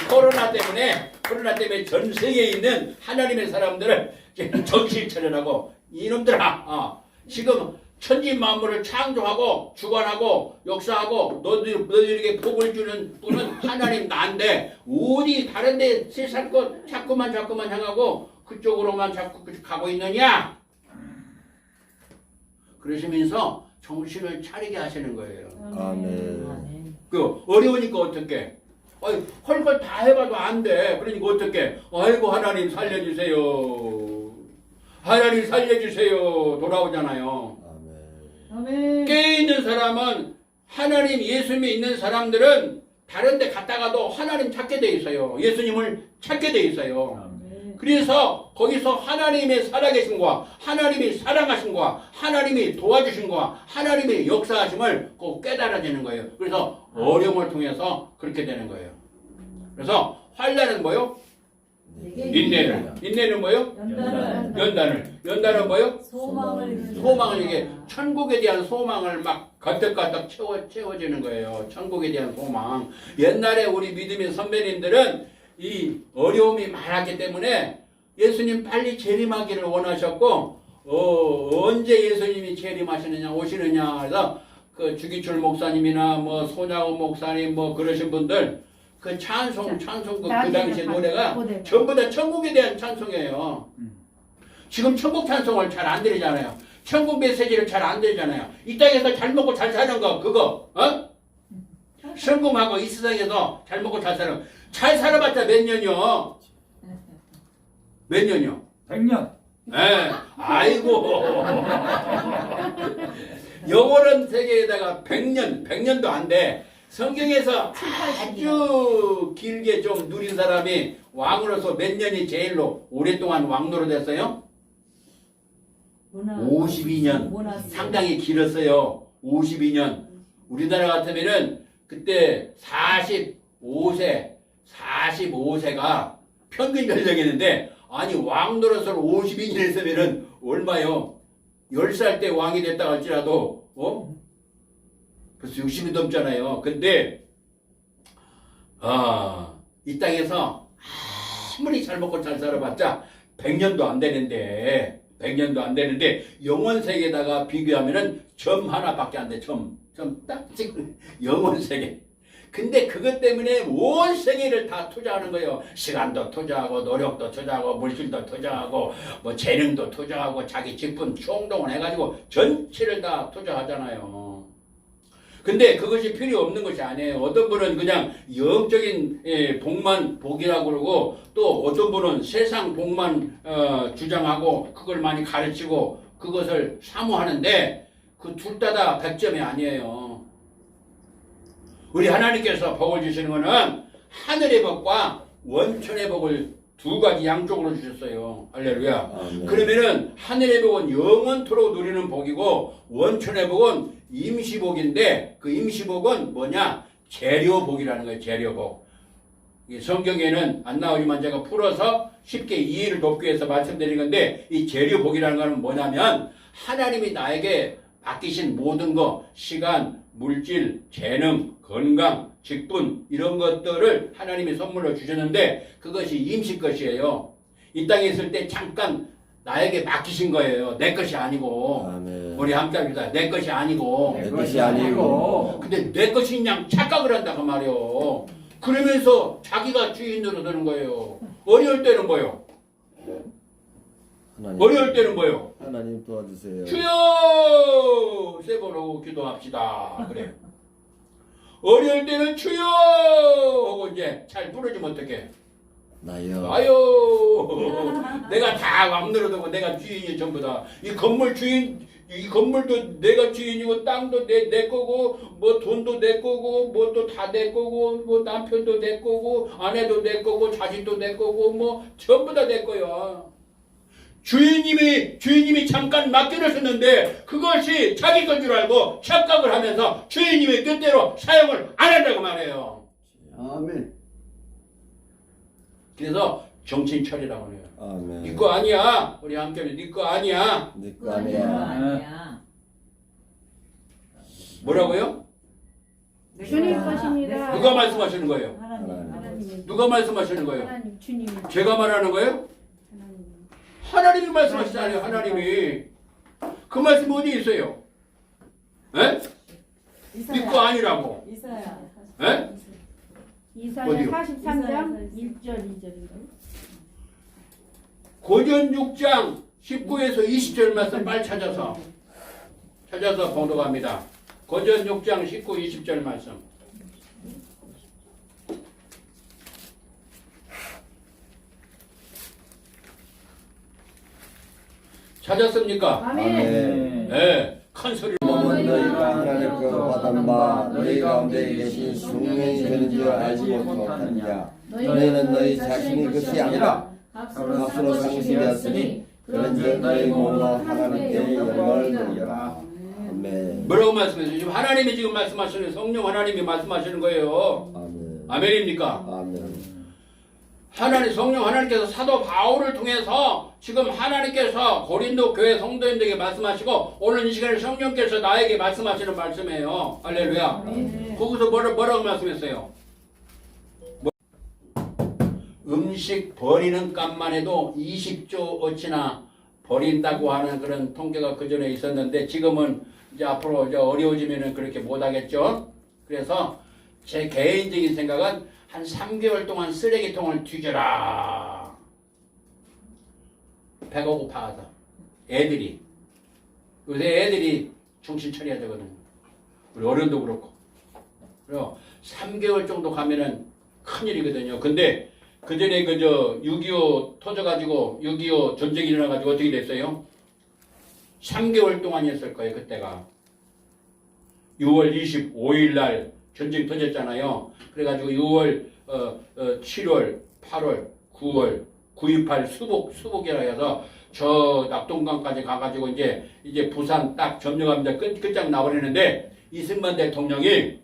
코로나 때문에 전 세계에 있는 하나님의 사람들을 지금 정신 차려라고 이놈들아, 지금 천지 만물을 창조하고 주관하고 역사하고 너희에게 복을 주는 분은 하나님 나인데 어디 다른 데 세상 것 자꾸만 향하고 그쪽으로만 자꾸 가고 있느냐? 그러시면서 정신을 차리게 하시는 거예요. 아멘. 그 어려우니까 어떻게? 할 걸 다 해봐도 안 돼. 그러니까 어떻게? 아이고 하나님 살려주세요. 하나님 살려주세요. 돌아오잖아요. 아멘. 깨있는 사람은 하나님 예수님이 있는 사람들은 다른 데 갔다가도 하나님 찾게 돼 있어요. 예수님을 찾게 돼 있어요. 그래서 거기서 하나님의 살아계심과 하나님이 사랑하심과 하나님이 도와주심과 하나님의 역사하심을 꼭 깨달아지는 거예요. 그래서 어려움을 통해서 그렇게 되는 거예요. 그래서 환난은 뭐요? 인내는 뭐요? 연단은 뭐요? 소망을 이게 천국에 대한 소망을 막 가득가득 채워지는 거예요. 천국에 대한 소망. 옛날에 우리 믿음의 선배님들은 이 어려움이 많았기 때문에 예수님 빨리 재림하기를 원하셨고 언제 예수님이 재림하시느냐 오시느냐 해서 그 주기철 목사님이나 뭐 손양호 목사님 뭐 그러신 분들 그 찬송 그 당시에 노래가 전부 다 천국에 대한 찬송이에요. 지금 천국 찬송을 잘 안 들리잖아요. 천국 메시지를 잘 안 들리잖아요. 이 땅에서 잘 먹고 잘 사는 거 그거 성공하고 이 세상에서 잘 먹고 잘 사는 잘 살아봤자 몇 년이요? 몇 년이요? 100년. 예, 아이고. 영원한 세계에다가 100년도 안 돼. 성경에서 아주 길게 좀 누린 사람이 왕으로서 몇 년이 제일로 오랫동안 왕노로 됐어요? 52년. 상당히 길었어요. 52년. 우리나라 같으면은 그때 45세가 평균 연령이었는데 아니 왕노릇을 52년 했으면은 얼마요? 10살 때 왕이 됐다 할지라도 벌써 60이 넘잖아요. 근데 이 땅에서 아무리 잘 먹고 잘 살아봤자 100년도 안 되는데 영원 세계에다가 비교하면은 점 하나밖에 안 돼. 점 딱 찍고 영원 세계. 근데 그것 때문에 온 세계를 다 투자하는 거예요. 시간도 투자하고 노력도 투자하고 물질도 투자하고 뭐 재능도 투자하고 자기 직분 총동원 해가지고 전체를 다 투자하잖아요. 근데 그것이 필요 없는 것이 아니에요. 어떤 분은 그냥 영적인 복만 복이라고 그러고 또 어떤 분은 세상 복만 주장하고 그걸 많이 가르치고 그것을 사모하는데 그 둘 다 100점이 아니에요. 우리 하나님께서 복을 주시는 것은 하늘의 복과 원천의 복을 두 가지 양쪽으로 주셨어요. 할렐루야. 그러면은 하늘의 복은 영원토록 누리는 복이고 원천의 복은 임시복인데 그 임시복은 뭐냐? 재료복이라는 거예요. 재료복. 성경에는 안 나오지만 제가 풀어서 쉽게 이해를 돕기 위해서 말씀드린 건데 이 재료복이라는 것은 뭐냐면 하나님이 나에게 맡기신 모든 것, 시간, 물질, 재능, 건강, 직분 이런 것들을 하나님이 선물로 주셨는데 그것이 임시 것이에요. 이 땅에 있을 때 잠깐 나에게 맡기신 거예요. 내 것이 아니고. 아멘. 우리 함께 합니다. 내 것이 아니고. 내 것이 아니고. 근데 내 것인 양 착각을 한다고 말이요. 그러면서 자기가 주인으로 되는 거예요. 어려울 때는 뭐요? 어려울 때는 뭐요? 하나님 도와주세요. 주여! 세 번 하고 기도합시다. 그래요. 어려울 때는 주여! 하고 이제 잘 부르지면 어떡해? 나요. 아유! 내가 다 왕노릇하고 내가 주인이 전부 다. 이 건물 주인, 이 건물도 내가 주인이고 땅도 내 거고 뭐 돈도 내 거고 뭐 또 다 내 거고 뭐 남편도 내 거고 아내도 내 거고 자식도 내 거고 뭐 전부 다 내 거야. 주인님이 잠깐 맡겨놓으셨는데 그것이 자기 건 줄 알고 착각을 하면서 주인님의 뜻대로 사용을 안 한다고 말해요. 아멘. 그래서 정신 차리라고 해요. 아멘. 네 거 아니야. 우리 함께 네 거 아니야. 네 거 아니야. 뭐라고요? 주님 것입니다. 누가 말씀하시는 거예요? 하나님. 누가 말씀하시는 거예요? 하나님 주님. 제가 말하는 거예요? 하나님. 하나님이 말씀하시잖아요. 하나님이. 그 말씀이 어디 있어요? 에? 믿고 아니라고. 이사야. 에? 이사야 어디요? 43장 1절 2절인가요? 고전 6장 19에서 20절 말씀 빨리 찾아서 봉독합니다. 고전 6장 19, 20절 말씀. 찾았습니까? 아멘. 네, 큰 소리로. 몸은 너희가 하나님께서 받은 바 너희 가운데 계신 성령이 되는 줄 알지 못하느냐. 너희는 너희 자신이 것이 아니라 값으로 상실되었으니 그런즉 너희 몸으로 하나님께 영광을 돌려라. 아멘. 뭐라고 말씀하세요? 지금 하나님이 지금 말씀하시는, 성령 하나님이 말씀하시는 거예요. 아멘. 아멘입니까? 아멘. 하나님, 성령 하나님께서 사도 바울을 통해서 지금 하나님께서 고린도 교회 성도님들에게 말씀하시고 오늘 이 시간에 성령께서 나에게 말씀하시는 말씀이에요. 할렐루야. 거기서 뭐라고 말씀했어요? 음식 버리는 값만 해도 20조 어치나 버린다고 하는 그런 통계가 그 전에 있었는데 지금은 이제 앞으로 이제 어려워지면은 그렇게 못 하겠죠. 그래서 제 개인적인 생각은 한 3개월 동안 쓰레기통을 뒤져라. 배가 고파서 애들이 요새 애들이 정신 차려야 되거든요. 우리 어른도 그렇고. 그래서 3개월 정도 가면은 큰일이거든요. 근데 그 전에 그저 6.25 터져가지고 6.25 전쟁이 일어나가지고 어떻게 됐어요? 3개월 동안이었을 거예요. 그때가 6월 25일 날 전쟁 터졌잖아요. 그래가지고 6월, 7월, 8월, 9월, 9.28 수복이라 해서 저 낙동강까지 가가지고 이제 부산 딱 점령합니다. 끝장 나버리는데 이승만 대통령이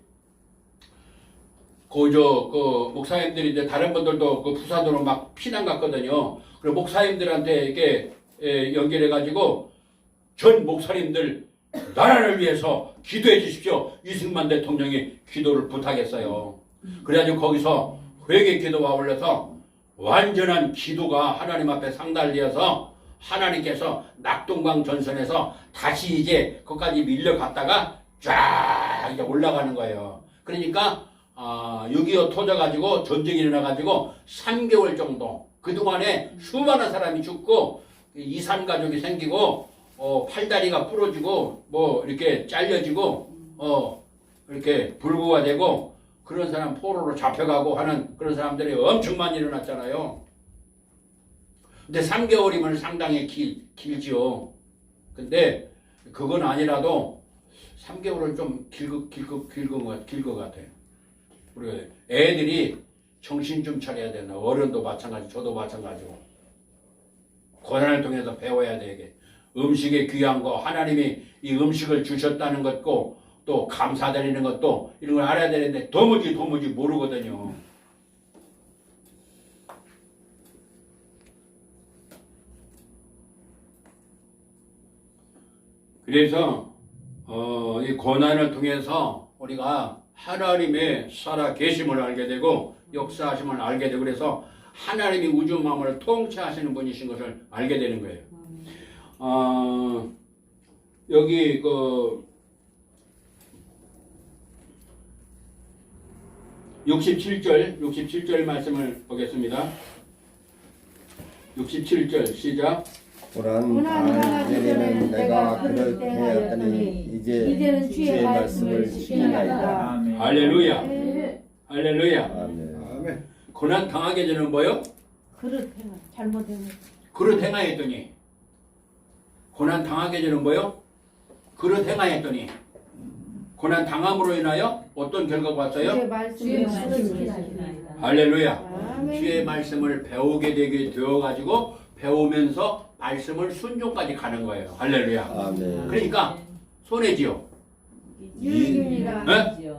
그 목사님들이 이제 다른 분들도 그 부산으로 막 피난 갔거든요. 그리고 목사님들한테 이렇게 연결해가지고 전 목사님들 나라를 위해서 기도해 주십시오. 이승만 대통령이 기도를 부탁했어요. 그래가지고 거기서 회개 기도가 올려서 완전한 기도가 하나님 앞에 상달되어서 하나님께서 낙동강 전선에서 다시 이제 거기까지 밀려갔다가 쫙 이제 올라가는 거예요. 그러니까 6.25 터져가지고 전쟁이 일어나가지고 3개월 정도 그동안에 수많은 사람이 죽고 이산 가족이 생기고 팔다리가 부러지고 뭐 이렇게 잘려지고 이렇게 불구가 되고 그런 사람 포로로 잡혀가고 하는 그런 사람들이 엄청 많이 일어났잖아요. 근데 3개월이면 상당히 길지요. 근데 그건 아니라도 3개월은 좀 길 것 같아요. 우리 애들이 정신 좀 차려야 되나. 어른도 마찬가지, 저도 마찬가지고. 고난을 통해서 배워야 되게. 음식의 귀한 거, 하나님이 이 음식을 주셨다는 것도 또 감사드리는 것도 이런 걸 알아야 되는데 도무지 모르거든요. 그래서 이 고난을 통해서 우리가 하나님의 살아 계심을 알게 되고 역사하심을 알게 되고 그래서 하나님이 우주 만물을 통치하시는 분이신 것을 알게 되는 거예요. 여기 67절 말씀을 보겠습니다. 67절 시작. 고난 이전에는 내가 그를 행하였더니 이제는 주의 말씀을 지키나이다. 아멘. 할렐루야. 할렐루야. 아멘. 고난 당하게 되는 뭐요? 그릇 행한 잘못된 그릇 행하였더니. 고난 당하게 되는 뭐요? 그릇 행하였더니. 고난 당함으로 인하여 어떤 결과가 왔어요? 주의 말씀을 지키나이다. 할렐루야. 아멘. 주의 말씀을 배우게 되게 되어가지고 배우면서 말씀을 순종까지 가는 거예요. 할렐루야. 아멘. 그러니까 손해지요. 유익입니다. 네?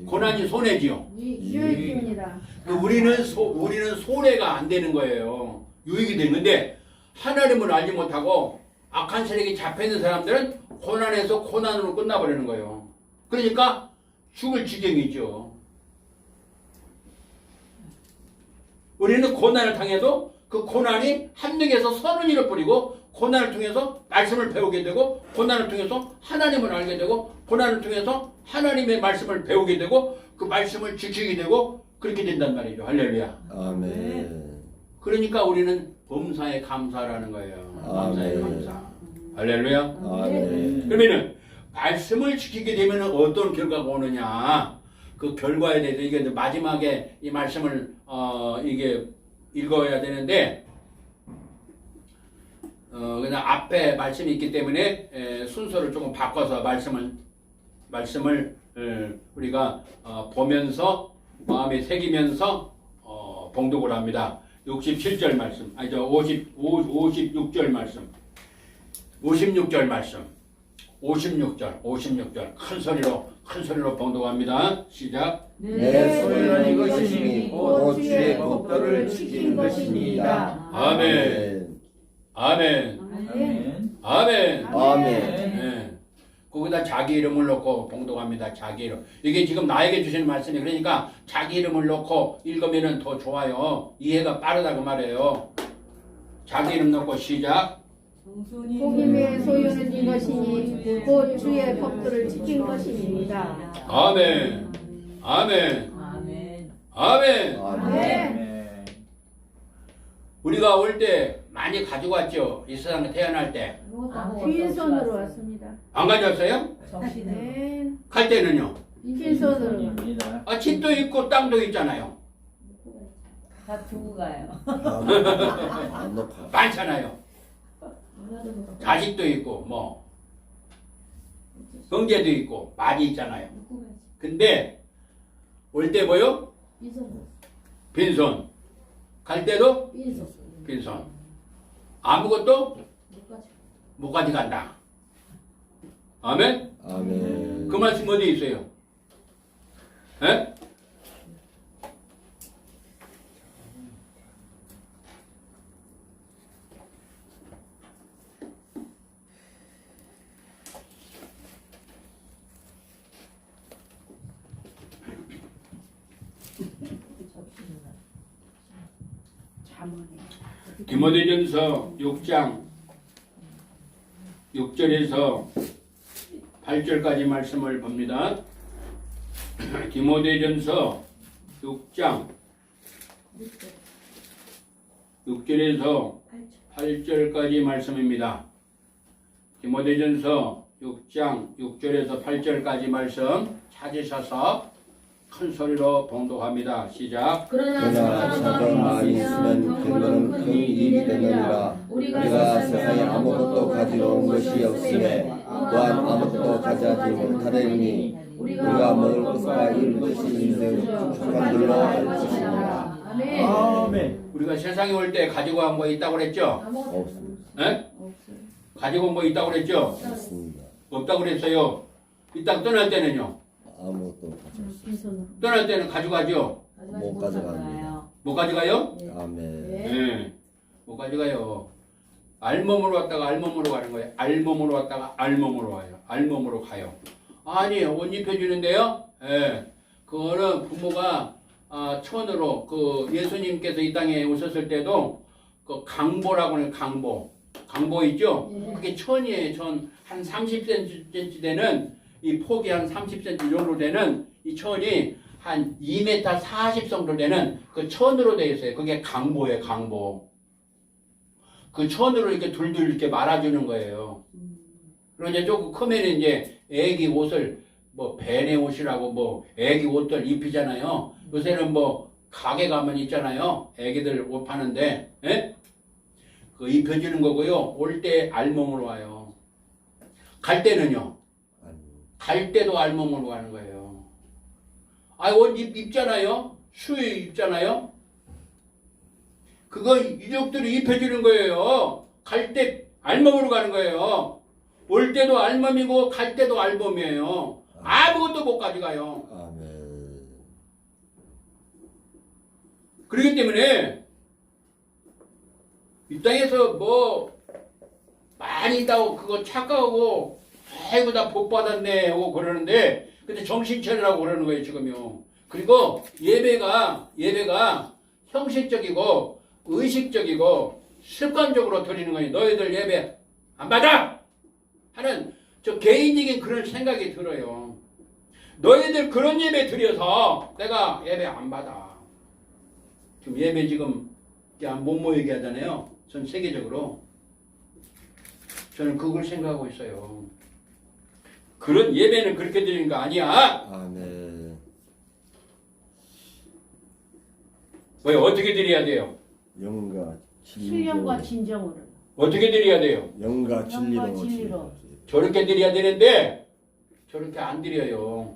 고난이 손해지요. 유익입니다. 우리는 손해가 안 되는 거예요. 유익이 되는데 하나님을 알지 못하고 악한 세력이 잡혀있는 사람들은 고난에서 고난으로 끝나버리는 거예요. 그러니까 죽을 지경이죠. 우리는 고난을 당해도 그 고난이 한쪽에서 선을 잃어버리고 고난을 통해서 말씀을 배우게 되고 고난을 통해서 하나님을 알게 되고 고난을 통해서 하나님의 말씀을 배우게 되고 그 말씀을 지키게 되고 그렇게 된단 말이죠. 할렐루야. 아멘. 그러니까 우리는 범사에 감사라는 거예요. 범사에 아멘. 감사. 할렐루야. 아멘. 그러면은 말씀을 지키게 되면 어떤 결과가 오느냐? 그 결과에 대해서 이게 이제 마지막에 이 말씀을 이게 읽어야 되는데 그냥 앞에 말씀이 있기 때문에 순서를 조금 바꿔서 말씀을 우리가 보면서 마음에 새기면서 봉독을 합니다. 67절 말씀, 아니죠, 56절 말씀, 56절 말씀, 56절 큰 소리로 봉독합니다. 시작. 내 소유는 이것이니 곧 주의 법도를 지키는 것입니다. 아멘. 아멘. 아멘. 아멘. 아멘. 네. 거기다 자기 이름을 넣고 봉독합니다. 자기 이름. 이게 지금 나에게 주시는 말씀이 그러니까 자기 이름을 넣고 읽으면 더 좋아요. 이해가 빠르다 그 말이에요. 자기 이름 넣고 시작. 복음의 소유는 이것이니 곧 주의 법도를 지킨 것입니다. 아멘. 아멘. 아멘. 아멘. 아멘. 우리가 올 때 많이 가지고 왔죠. 이 세상에 태어날 때. 빈손으로 왔습니다. 안 가져왔어요? 정신을. 네. 갈 때는요. 빈손으로. 입니다. 집도 있고 땅도 있잖아요. 다 두고 가요. 안 넣고. 많잖아요. 자식도 있고 뭐 형제도 있고 많이 있잖아요. 근데 올 때 뭐요? 빈손. 갈 때도 빈손. 아무것도 못 가져간다. 아멘? 아멘. 그 말씀 어디 있어요? 에? 디모데전서 6장 6절에서 8절까지 말씀을 봅니다. 디모데전서 6장 6절에서 8절까지 말씀입니다. 디모데전서 6장 6절에서 8절까지 말씀 찾으셔서 큰 소리로 봉독합니다. 시작. 그러나 사람 많이 있으면 그거는 큰 일이 되느니라. 우리가 세상에 아무것도 가지고 온 것이 없음에 또한 아무것도 가져가지 못하리니 우리가 먹을 것과 입을 것이 인생 축복한 줄로 알 것입니다. 아멘. 아멘. 우리가 세상에 올 때 가지고 간 거 있다고 그랬죠? 없습니다. 에? 가지고 온 거 있다고 그랬죠? 없습니다. 없다고 그랬어요. 이 땅 떠날 때는요? 아무것도 가져왔습니다. 빈손으로. 떠날 때는 가져가죠? 못 가져갑니다. 못 가져가요? 아멘. 네. 못 가져가요. 알몸으로 왔다가 알몸으로 가는 거예요. 알몸으로 왔다가 알몸으로 와요. 알몸으로 가요. 아니, 옷 입혀주는데요? 예. 그거는 부모가 천으로 그 예수님께서 이 땅에 오셨을 때도 그 강보라고 하는 강보. 강보 있죠? 그게 천이에요. 천. 한 30cm 되는 이 폭이 한 30cm 정도 되는 이 천이 한 2m 40 정도 되는 그 천으로 되어 있어요. 그게 강보예요, 강보. 그 천으로 이렇게 둘둘 이렇게 말아주는 거예요. 그리고 이제 조금 크면 이제 애기 옷을 뭐 베네 옷이라고 뭐 애기 옷들 입히잖아요. 요새는 뭐 가게 가면 있잖아요. 애기들 옷 파는데, 예? 그 입혀주는 거고요. 올 때 알몸으로 와요. 갈 때는요. 갈 때도 알몸으로 가는 거예요. 옷 입잖아요. 수에 입잖아요. 그거 이족들이 입혀주는 거예요. 갈 때 알몸으로 가는 거예요. 올 때도 알몸이고 갈 때도 알몸이에요. 아무것도 못 가져가요. 아멘. 그렇기 때문에 이 땅에서 뭐 많이 있다고 그거 착각하고 아이고 나 복 받았네 하고 그러는데 근데 정신 차리라고 그러는 거예요 지금요. 그리고 예배가 형식적이고 의식적이고 습관적으로 드리는 거니 너희들 예배 안 받아 하는 저 개인적인 그런 생각이 들어요. 너희들 그런 예배 드려서 내가 예배 안 받아. 지금 예배 지금 못 모이게 하잖아요. 전 세계적으로. 저는 그걸 생각하고 있어요. 그런 예배는 그렇게 드리는 거 아니야. 아멘. 왜 어떻게 드려야 돼요? 영과 신령과 진리로 진정으로. 어떻게 드려야 돼요? 영과 진리로 진리로. 저렇게 드려야 되는데 저렇게 안 드려요.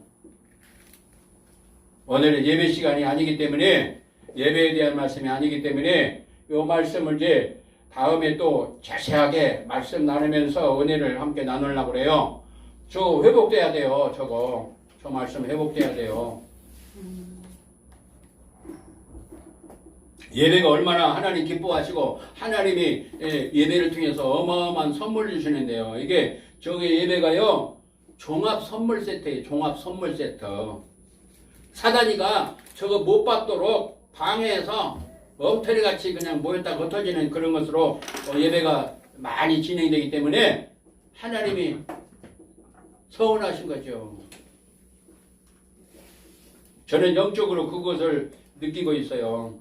오늘은 예배 시간이 아니기 때문에 예배에 대한 말씀이 아니기 때문에 이 말씀을 이제 다음에 또 자세하게 말씀 나누면서 은혜를 함께 나누려고 그래요. 저 회복돼야 돼요. 저 말씀 회복돼야 돼요. 예배가 얼마나 하나님 기뻐하시고 하나님이 예배를 통해서 어마어마한 선물 주시는데요. 이게 저기 예배가요. 종합 선물 세트예요. 종합 선물 세트. 사단이가 저거 못 받도록 방해해서 엉터리같이 그냥 모였다 흩어지는 그런 것으로 예배가 많이 진행되기 때문에 하나님이 서운하신 거죠. 저는 영적으로 그것을 느끼고 있어요.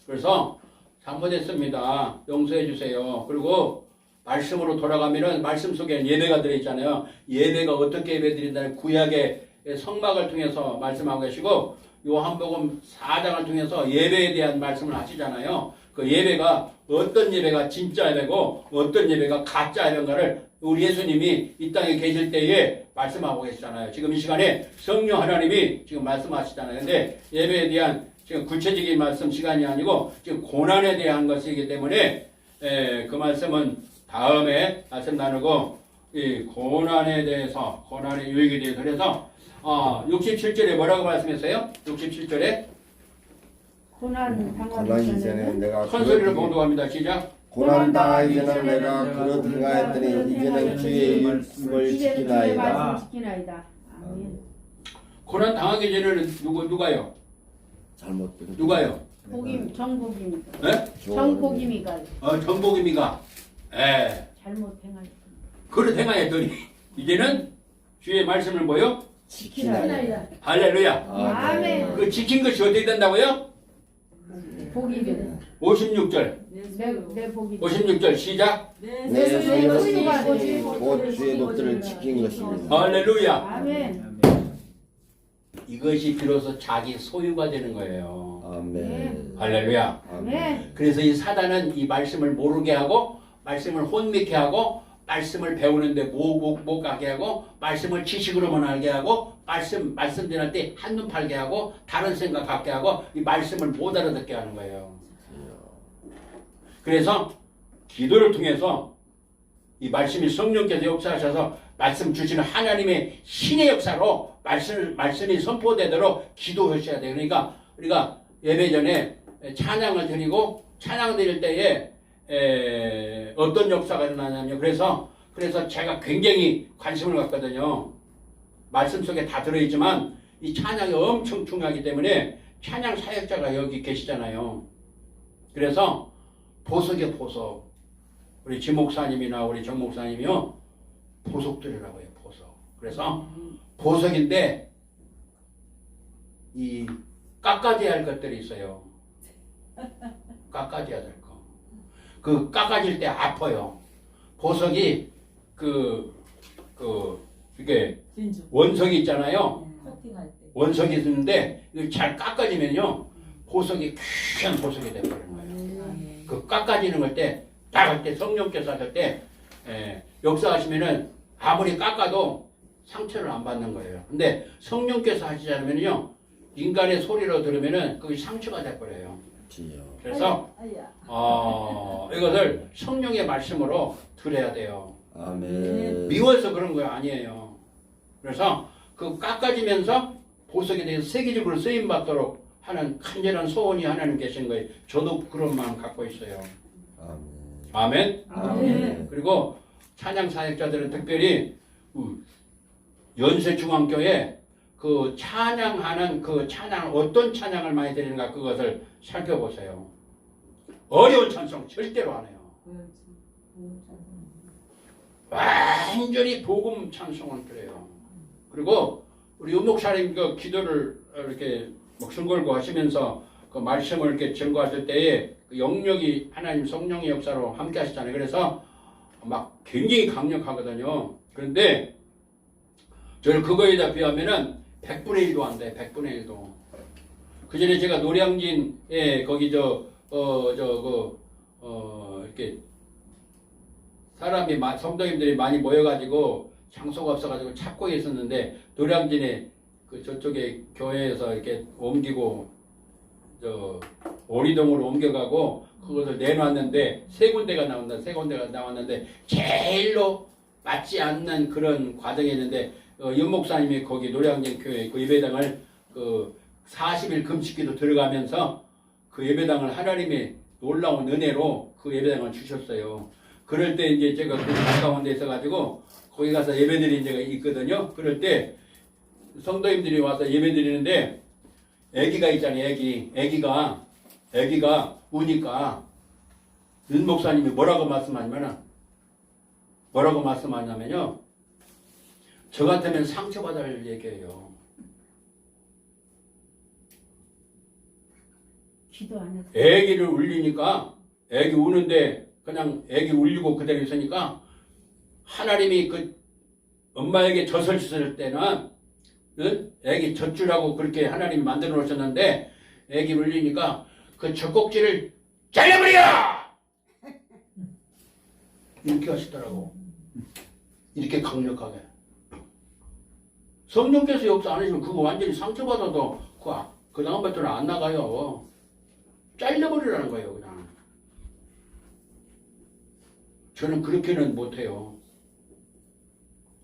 그래서 잘못했습니다. 용서해 주세요. 그리고 말씀으로 돌아가면은 말씀 속에 예배가 들어있잖아요. 예배가 어떻게 예배드린다는 구약의 성막을 통해서 말씀하고 계시고 요한복음 4장을 통해서 예배에 대한 말씀을 하시잖아요. 그 예배가 어떤 예배가 진짜 예배고 어떤 예배가 가짜 예배인가를 우리 예수님이 이 땅에 계실 때에 말씀하고 계시잖아요. 지금 이 시간에 성령 하나님이 지금 말씀하시잖아요. 근데 예배에 대한 지금 구체적인 말씀 시간이 아니고 지금 고난에 대한 것이기 때문에 그 말씀은 다음에 말씀 나누고 이 고난에 대해서 고난의 유익에 대해서 그래서 67절에 뭐라고 말씀했어요? 67절에 고난 고난 당하기 이전에 전에는 내가 큰 소리를 봉독합니다. 시작. 고난 당하기 전에 내가 그로 들어가였더니 이제는 주의 말씀을 지키나이다. 지키나이다. 아멘. 고난 당하기 전에는 누가요? 잘못 들은 누가요? 복임 정복임이가. 네? 정복임이가 정복입니까? 잘못 행하였다. 그릇 행하였더니 이제는 주의 말씀을 뭐요? 지키나이다. 할렐루야. 아멘. 그 지킨 것이 어떻게 된다고요? 복임이 56절. 내 복임. 56절 시작. 내 소유가 곧 주의 법들을 지킨 것입니다. 할렐루야. 아멘. 이것이 비로소 자기 소유가 되는 거예요. 아멘. 할렐루야. 아멘. 그래서 이 사단은 이 말씀을 모르게 하고 말씀을 혼미케 하고 말씀을 배우는데 못 가게 하고 말씀을 지식으로만 알게 하고 말씀 전할 때 한눈 팔게 하고 다른 생각 갖게 하고 이 말씀을 못 알아듣게 하는 거예요. 그래서 기도를 통해서 이 말씀이 성령께서 역사하셔서 말씀 주시는 하나님의 신의 역사로 말씀이 선포되도록 기도하셔야 돼요. 그러니까 우리가 예배 전에 찬양을 드리고 찬양 드릴 때에 어떤 역사가 일어나냐면 그래서 제가 굉장히 관심을 갖거든요. 말씀 속에 다 들어있지만 이 찬양이 엄청 중요하기 때문에 찬양 사역자가 여기 계시잖아요. 그래서 보석이요 보석. 우리 지 목사님이나 우리 정 목사님이요 보석 드리라고 해요. 보석. 그래서 보석인데 이 깎아져야 할 것들이 있어요. 깎아져야 될 거. 그 깎아질 때 아파요. 보석이 이게 원석이 있잖아요. 커팅할 때. 원석이 있는데 이거 잘 깎아지면요 보석이 귀한 보석이 돼버리는 거예요. 그 깎아지는 걸 때 딱 할 때 성령께서 하실 때 역사하시면은 아무리 깎아도 상처를 안 받는 거예요. 근데 성령께서 하시지 않으면요 인간의 소리로 들으면은 그게 상처가 돼버려요. 그래서 이것을 성령의 말씀으로 들어야 돼요. 아멘. 미워서 그런 거 아니에요. 그래서 그 깎아지면서 보석에 대해서 세계적으로 쓰임 받도록 하는 간절한 소원이 하나님 계신 거예요. 저도 그런 마음 갖고 있어요. 아멘. 아멘. 그리고 찬양 사역자들은 특별히 연세중앙교회 그 찬양하는 그 찬양 어떤 찬양을 많이 드리는가 그것을 살펴보세요. 어려운 찬송 절대로 안 해요. 완전히 복음 찬송을 그래요. 그리고 우리 윤목사님 그 기도를 이렇게 목숨 걸고 하시면서 그 말씀을 이렇게 전거하실 때에 그 영역이 하나님 성령의 역사로 함께 하시잖아요. 그래서 막 굉장히 강력하거든요. 그런데 저를 그거에다 비하면은 100분의 1도 안 돼. 100분의 1도. 그 전에 제가 노량진에 거기 이렇게 사람이 성도님들이 많이 모여가지고 장소가 없어가지고 찾고 있었는데 노량진에 그 저쪽에 교회에서 이렇게 옮기고 오리동으로 옮겨가고 그것을 내놨는데 세 군데가 나왔는데 제일로 맞지 않는 그런 과정이었는데 윤 목사님이 거기 노량진 교회 그 예배당을 그 40일 금식기도 들어가면서 그 예배당을 하나님의 놀라운 은혜로 그 예배당을 주셨어요. 그럴 때 이제 제가 그 가까운 데 있어가지고 거기 가서 예배드린 데가 있거든요. 그럴 때 성도님들이 와서 예배드리는데 애기가 있잖아요. 애기가 우니까 윤 목사님이 뭐라고 말씀하냐면요. 저 같으면 상처받을 얘기예요. 기도 안 해서. 애기를 울리니까 애기 우는데 그냥 애기 울리고 그대로 있으니까 하나님이 그 엄마에게 젖을 줬을 때는 애기 젖주라고 그렇게 하나님이 만들어 놓으셨는데 애기 울리니까 그 젖꼭지를 잘라버려! 이렇게 하시더라고. 이렇게 강력하게. 성령께서 역사 안 하시면 그거 완전히 상처받아도 그 다음부터는 안 나가요. 잘라버리라는 거예요, 그냥. 저는 그렇게는 못해요.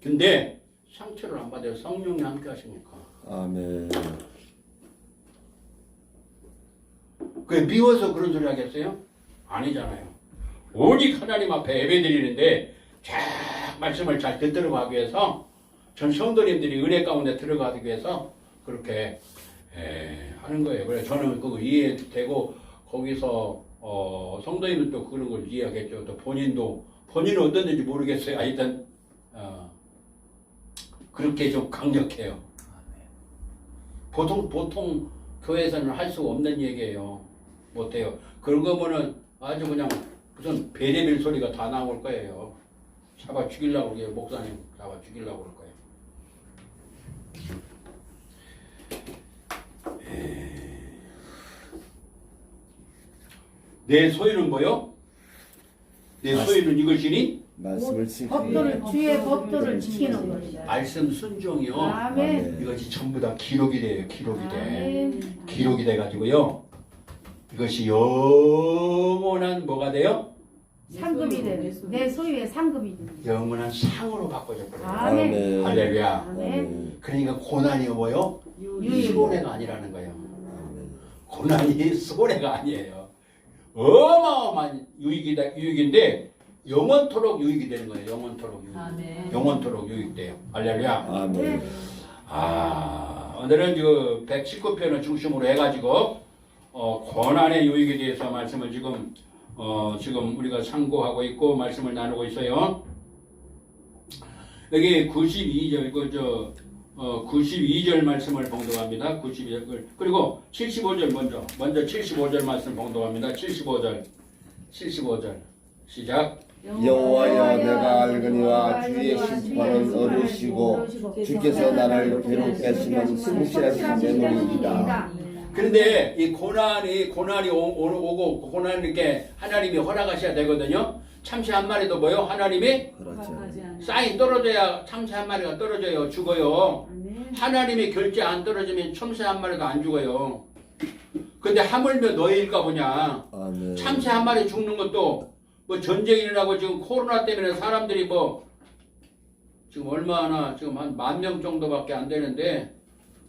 근데 상처를 안 받아요. 성령이 함께 하시니까. 아멘. 그게 미워서 그런 소리 하겠어요? 아니잖아요. 오직 하나님 앞에 예배드리는데 쫙 말씀을 잘 듣도록 하기 위해서 전 성도님들이 은혜 가운데 들어가기 위해서 그렇게 하는 거예요. 그래서 저는 그거 이해되고 거기서 성도님들도 그런 걸 이해하겠죠. 또 본인은 어떤지 모르겠어요. 하여튼 그렇게 좀 강력해요. 보통 교회에서는 할 수 없는 얘기예요. 못해요. 그러면은 아주 그냥 무슨 베레벨 소리가 다 나올 거예요. 잡아 죽이려고 그래요. 목사님 잡아 죽이려고 그럴 거예요. 내 소유는 뭐요? 내 소유는 이것이니? 말씀을 지키는 법도를 주의 법도를 지키는 것이다. 말씀 순종이요. 아멘. 이것이 전부 다 기록이 돼요. 기록이 돼. 아멘. 기록이 돼가지고요. 이것이 영원한 뭐가 돼요? 상급이 돼. 내 소유의 상급이 돼. 영원한 상으로 바꿔져 버려요. 아멘. 할렐루야. 아멘. 그러니까 고난이 뭐요? 유익. 손해가 아니라는 거예요. 고난이 손해가 아니에요. 어마어마한 유익인데 영원토록 유익이 되는 거예요. 영원토록 유익. 아멘. 영원토록 유익돼요. 할렐루야. 아멘. 오늘은 그 119편을 중심으로 해가지고 고난의 유익에 대해서 말씀을 지금 우리가 상고하고 있고 말씀을 나누고 있어요. 여기 92절 92절 말씀을 봉독합니다. 92절 그리고 75절 먼저 75절 말씀 봉독합니다. 75절 시작. 여호와여 내가 알거니와 주의 심판은 어르시고 주께서 나를 괴롭게 하시면 성실하신 내노리이다. 그런데 이 고난이 오고 고난을 이렇게 하나님이 허락하셔야 되거든요. 참새 한 마리도 뭐요? 하나님이 그렇죠. 사인 떨어져야 참새 한 마리가 떨어져요. 죽어요. 하나님이 결제 안 떨어지면 참새 한 마리도 안 죽어요. 근데 하물며 너희일까 보냐. 아멘. 참새 한 마리 죽는 것도 뭐 전쟁이 일어나고 지금 코로나 때문에 사람들이 뭐 지금 얼마나 지금 한 10,000명 정도밖에 안 되는데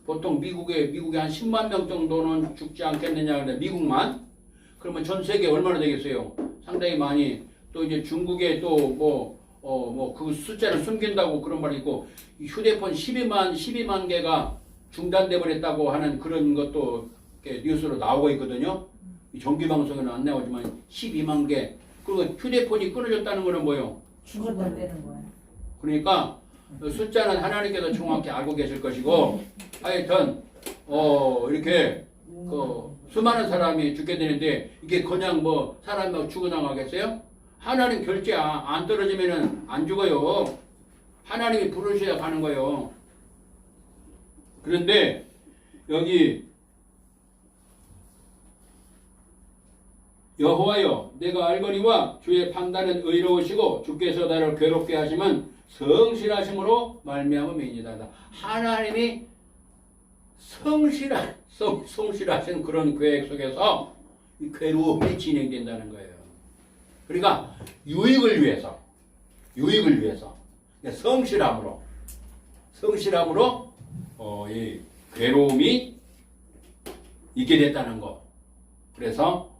보통 미국에 한 10만 명 정도는 죽지 않겠느냐. 근데 미국만 그러면 전 세계 얼마나 되겠어요? 상당히 많이. 또 이제 중국에 또 그 숫자를 숨긴다고 그런 말이 있고 휴대폰 12만 개가 중단돼 버렸다고 하는 그런 것도 뉴스로 나오고 있거든요. 정기 방송에는 안 나오지만 12만 개 그리고 휴대폰이 끊어졌다는 거는 뭐예요? 죽었다는 거야. 그러니까 숫자는 하나님께서 정확히 알고 계실 것이고, 하여튼 이렇게 그 수많은 사람이 죽게 되는데 이게 그냥 뭐 사람이 막 죽어나가겠어요? 하나님 결제 안 떨어지면은 안 죽어요. 하나님이 부르셔야 가는 거예요. 그런데 여기 여호와여 내가 알거니와 주의 판단은 의로우시고 주께서 나를 괴롭게 하시면 성실하심으로 말미암음이니이다. 하나님이 성실하신 그런 계획 속에서 이 괴로움이 진행된다는 거예요. 그러니까 유익을 위해서 성실함으로 이 괴로움이 있게 됐다는 거. 그래서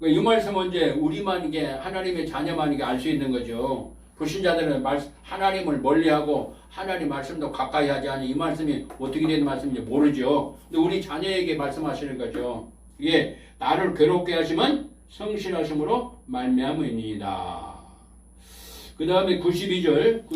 이 말씀은 이제 우리만 이게 하나님의 자녀만 이게 알 수 있는 거죠. 불신자들은 하나님을 멀리하고 하나님 말씀도 가까이 하지 않니 이 말씀이 어떻게 되는 말씀인지 모르죠. 근데 우리 자녀에게 말씀하시는 거죠. 이게 나를 괴롭게 하시면 성실하심으로 말미암으니이다. 그 다음에 92절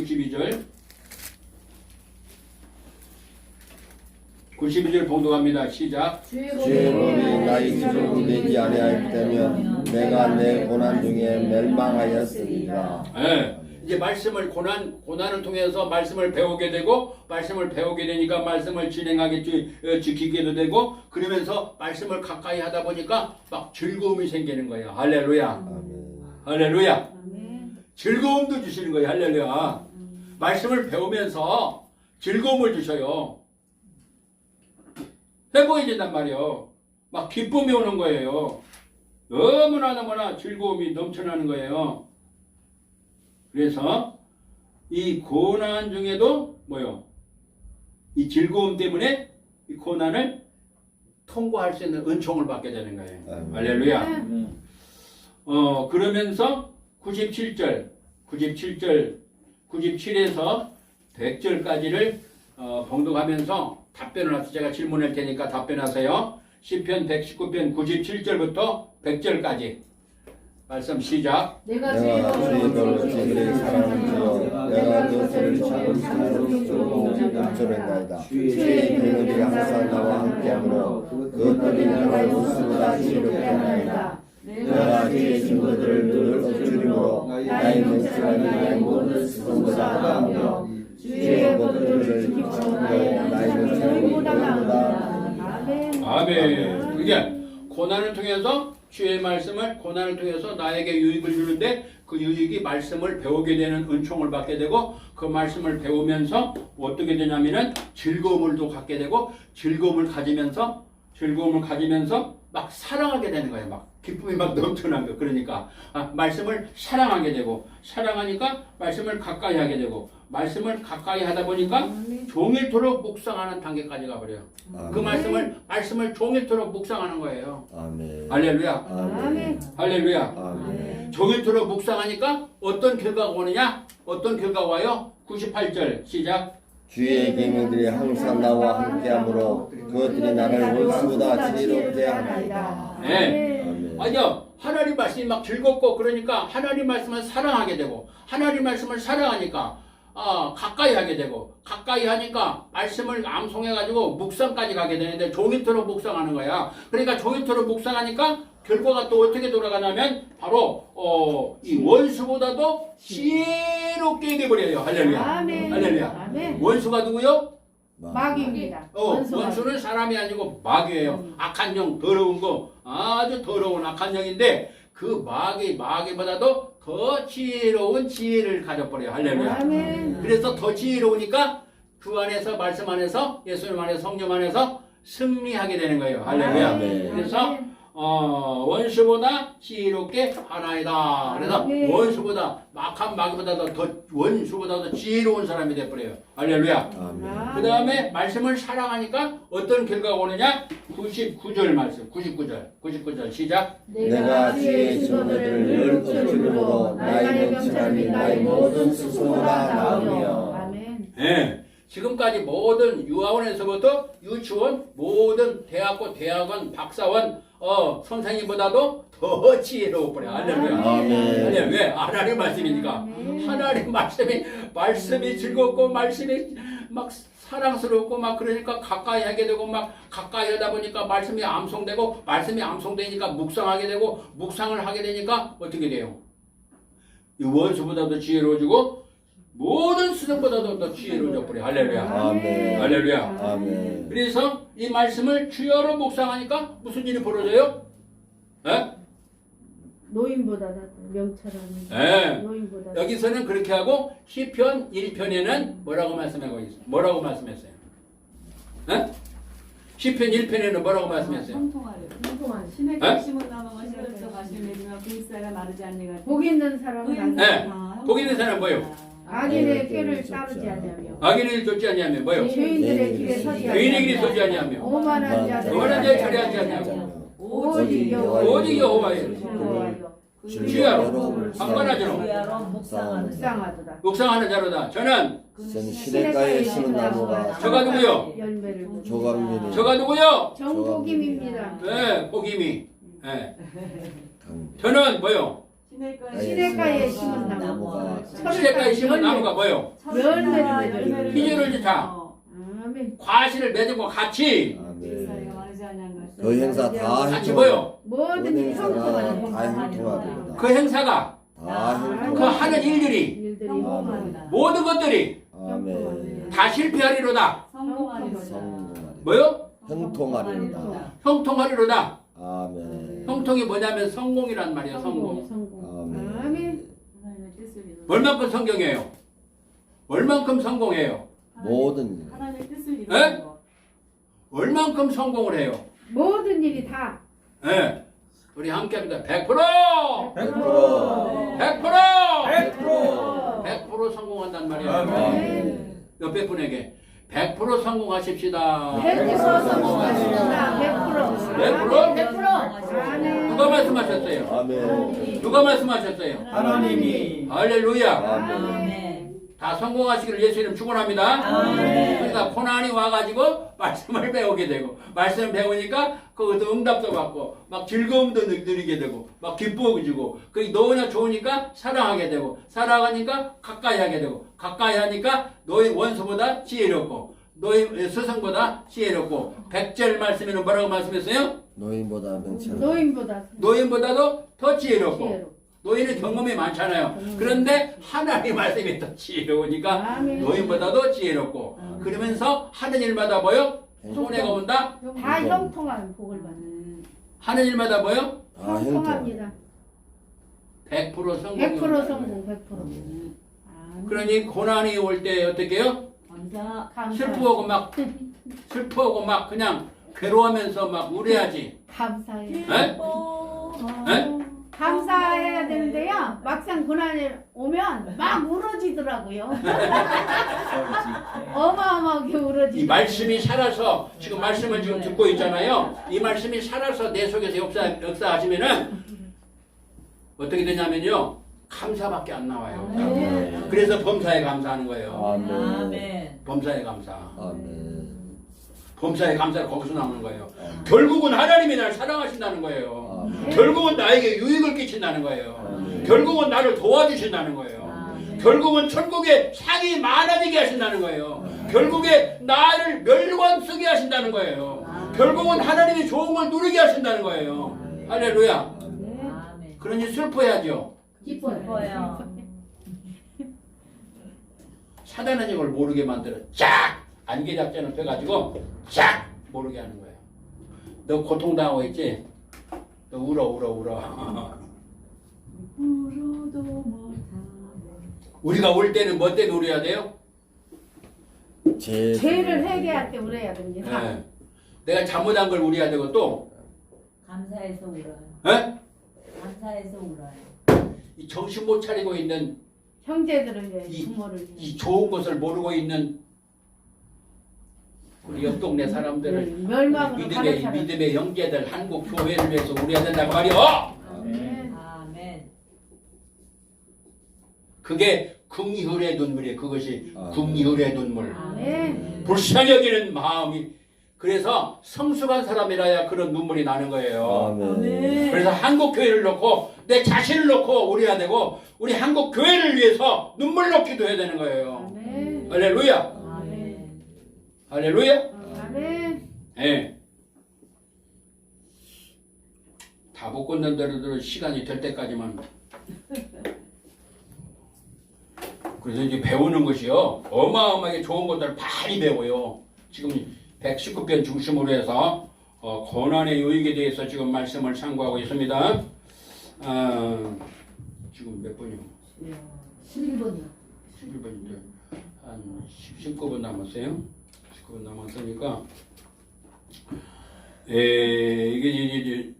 92절 봉독합니다. 시작. 주의 법이 나의 기준이 되지 아니하였다면 내가 내 고난 중에 멸망하였으리라. 네. 이제 말씀을 고난을 통해서 말씀을 배우게 되고 말씀을 배우게 되니까 말씀을 진행하게 지키게도 되고 그러면서 말씀을 가까이 하다 보니까 막 즐거움이 생기는 거예요. 할렐루야. 아멘. 할렐루야. 아멘. 즐거움도 주시는 거예요. 할렐루야. 말씀을 배우면서 즐거움을 주셔요. 회복이 된단 말이에요. 막 기쁨이 오는 거예요. 너무나 즐거움이 넘쳐나는 거예요. 그래서 이 고난 중에도 뭐요? 이 즐거움 때문에 이 고난을 통과할 수 있는 은총을 받게 되는 거예요. 아멘. 할렐루야. 아멘. 그러면서 97에서 100절까지를 봉독하면서 답변을 하세요. 제가 질문할 테니까 답변하세요. 시편 119편 97절부터 100절까지 말씀 시작. 내가 내가 주의 별로 저들의 사랑을 주어 내가 그것을 작은 사랑으로 주고 감춰낸다이다. 주의 기능들이 항상 나와 함께하므로 그것들이 나를 웃음보다 지혜롭게 하나이다. 내가 주의 친구들을 늘 억지르므로 나의 맹세하는 나의 모든 스승보다 나으며 주의 법들을 지키므로 나의 맹세보다 나은다. 아멘. 아멘. 그게 고난을 통해서 주의 말씀을 고난을 통해서 나에게 유익을 주는데 그 유익이 말씀을 배우게 되는 은총을 받게 되고 그 말씀을 배우면서 어떻게 되냐면은 즐거움을 또 갖게 되고 즐거움을 가지면서 막 사랑하게 되는 거예요. 막 기쁨이 막 넘쳐난 거. 그러니까 말씀을 사랑하게 되고 사랑하니까 말씀을 가까이 하게 되고 말씀을 가까이 하다 보니까 종일토록 묵상하는 단계까지 가버려요. 아멘. 그 말씀을 종일토록 묵상하는 거예요. 아멘. 할렐루야. 아멘. 할렐루야. 아멘. 종일토록 묵상하니까 어떤 결과가 오느냐? 어떤 결과가 와요? 98절 시작. 주의 계명들이 항상 나와 함께하므로 그것들이 나를 원수보다 지혜롭게 하나이다. 네. 아멘. 아니요. 하나님 말씀이 막 즐겁고 그러니까 하나님 말씀을 사랑하게 되고 하나님 말씀을 사랑하니까 가까이 하게 되고 가까이 하니까 말씀을 암송해가지고 묵상까지 가게 되는데 종일토록 묵상하는 거야. 그러니까 종일토록 묵상하니까 결과가 또 어떻게 돌아가냐면 바로 이 원수보다도 지혜롭게 돼버려요. 할렐루야. 아멘. 할렐루야. 아멘. 원수가 누구요? 마귀입니다. 원수는 사람이 아니고 마귀예요. 악한 영, 더러운 거, 아주 더러운 악한 영인데 그 마귀보다도 더 지혜로운 지혜를 가져버려요. 할렐루야. 아멘. 그래서 더 지혜로우니까 그 안에서 말씀 안에서 예수님 안에서 성령 안에서 승리하게 되는 거예요. 할렐루야. 아멘. 그래서 원수보다 지혜롭게 하나이다. 그래서 아멘. 원수보다 악한 마귀보다도 더 원수보다도 지혜로운 사람이 돼버려요. 할렐루야. 아멘. 그 다음에 말씀을 사랑하니까 어떤 결과가 오느냐? 99절 말씀, 99절 시작. 내가 주의 증거들을 늘 억지르므로 나의 명철함이 나의 모든 스승보다 나으며. 아멘. 예. 지금까지 모든 유아원에서부터 유치원, 모든 대학원, 박사원, 선생님보다도 더 지혜로워 버려. 할렐루야. 아멘. 할렐루야. 왜? 하나님 말씀이니까. 하나님 말씀이 즐겁고 말씀이 막 사랑스럽고 막 그러니까 가까이 하게 되고 막 가까이 하다 보니까 말씀이 암송되고 말씀이 암송되니까 묵상하게 되고 묵상을 하게 되니까 어떻게 돼요? 이 원수보다도 지혜로워지고 모든 수정보다도 더 지혜로워져 버려. 할렐루야. 아멘. 할렐루야. 아멘. 그래서 이 말씀을 주여로 묵상하니까 무슨 일이 벌어져요? 에? 노인보다 명철한 예. 노인보다 여기서는 그렇게 하고 시편 1편에는 뭐라고 말씀하고 있어요? 뭐라고 말씀했어요? 에? 시편 1편에는 뭐라고 말씀했어요? 성통하려. 성공한 신의 에? 결심을 남아 시절부터 가시는 내지만 불사가 마르지 않니가. 복 있는 사람은 네. 복 있는 사람은 뭐예요? 악인의 꾀를 따르지 아니하며 악인을 쫓지 아니하며 뭐예요? 죄인들의 길에 서지 죄인의 길에 아니하며 서지 아니하며 오만한 자들의 오만한 자의 자리에 앉지 아니하며 오직 오직 여호와의 여호와여 주야로 방관하지로 주야로 묵상하는 묵상하도다 묵상하는 자로다. 저는 저는 시냇가에 심은 나무가 저가 누구요? 열매를 맺고 조각민이 저가 누구요? 정복임입니다. 네, 복임이. 네. 강. 저는 뭐요? 시냇가에 심은 나무가 시냇가에 심은 나무가 뭐요? 열매를 맺어요. 희재를 자 아멘. 과실을 맺은 것 같이 아멘. 마르지 않는 것. 그 행사 다 같이 행동하리로다. 뭐요? 모든 일이 행사가 형통하는 다 행통하리로다. 그 행사가 다 그 행통하리로다. 하는 일들이 일들이 성공하리로다. 모든 것들이 아멘. 다 실패하리로다. 성공하리로다. 성공하리로다. 뭐요? 형통하리로다. 형통하리로다. 아멘. 형통이 뭐냐면 성공이란 말이에요. 성공. 성공. 아멘. 아멘. 하나님의 뜻을 이루는. 얼만큼 성경이에요? 얼만큼 성공해요? 모든 일. 하나님의 뜻을 에? 이루는 것. 얼만큼 성공을 해요? 모든 일이 다 예. 우리 함께 합니다. 100%! 100%. 100%! 100% 성공한단 말이에요. 아멘. 옆에 분에게 100% 성공하십시다. 100% 성공하십니다. 100%. 100%? 아멘. 누가 말씀하셨어요? 아멘. 누가 말씀하셨어요? 하나님이 할렐루야. 아멘. 다 성공하시기를 예수 이름 축원합니다. 아멘. 그러니까 고난이 와가지고 말씀을 배우게 되고 말씀을 배우니까 그것도 응답도 받고 막 즐거움도 누리게 되고 막 기뻐지고 그게 너무나 좋으니까 사랑하게 되고 사랑하니까 가까이 하게 되고 가까이 하니까 너희 원수보다 지혜롭고 너희 스승보다 지혜롭고 100절 말씀에는 뭐라고 말씀했어요? 노인보다 명철. 노인보다 노인보다도 더 지혜롭고 지혜롭고. 노인은 경험이 많잖아요. 그런데 하나님 말씀이 더 지혜로우니까 아멘. 노인보다도 지혜롭고 그러면서 하는 일마다 뭐요? 손해가 온다? 다 형통한 복을 받는. 하는 일마다 뭐요? 다 행통. 형통합니다. 100% 성공. 100% 성공. 100%. 아멘. 그러니 고난이 올 때 어떻게 해요? 감사. 슬프고 막 슬프고 막 그냥 괴로워하면서 막 우려하지. 감사해요. 에? 에? 감사해야 되는데요. 막상 고난이 오면 막 울어지더라고요. 어마어마하게 이 울어지더라고요. 말씀이 살아서 지금 말씀을 지금 듣고 있잖아요. 이 말씀이 살아서 내 속에서 역사하시면은 어떻게 되냐면요. 감사밖에 안 나와요. 아멘. 그래서 범사에 감사하는 거예요. 아멘. 아멘. 범사에 감사. 아멘. 범사에 감사가 거기서 나오는 거예요. 아멘. 결국은 하나님이 나를 사랑하신다는 거예요. 아멘. 결국은 나에게 유익을 끼친다는 거예요. 아멘. 결국은 나를 도와주신다는 거예요. 아멘. 결국은 천국에 상이 많아지게 하신다는 거예요. 결국에 나를 멸관 쓰게 하신다는 거예요. 결국은 하나님이 좋은 걸 누리게 하신다는 거예요. 할렐루야. 아멘. 그러니 슬퍼야죠. 기뻐요. 사단은 이걸 모르게 만들어 쫙 안개 작전을 펴가지고 쫙 모르게 하는 거예요. 너 고통당하고 있지? 너 울어. 울어도 못하네. 우리가 울 때는 뭐 때문에 울어야 돼요? 죄를 회개할 때 울어야 됩니다. 예. 내가 잘못한 걸 울어야 되고 또 감사해서 울어요. 예? 감사해서 울어요. 이 정신 못 차리고 있는 형제들을 위해 이- 부모를 이 위해 좋은 것을 모르고 있는 우리 옆 동네 사람들을 멸망으로 가는 사람. 믿음의 형제들 한국 교회를 위해서 울어야 된다고 말이요. 아멘. 아멘. 그게 긍휼의 눈물이에요. 그것이 아멘. 긍휼의 눈물. 아멘. 불쌍히 여기는 마음이 그래서 성숙한 사람이라야 그런 눈물이 나는 거예요. 아멘. 그래서 한국 교회를 놓고 내 자신을 놓고 우려야 되고 우리 한국 교회를 위해서 눈물 놓기도 해야 되는 거예요. 아멘. 할렐루야. 아멘. 할렐루야. 아멘. 예. 다 못 걷는 대로 시간이 될 때까지만. 그래서 이제 배우는 것이요. 어마어마하게 좋은 것들을 많이 배워요. 지금 119편 중심으로 해서 고난의 요익에 대해서 지금 말씀을 참고하고 있습니다. 지금 몇 번이요? 11번이요. 11번인데 한 19번 남았어요. 19번 남았으니까 이게 이제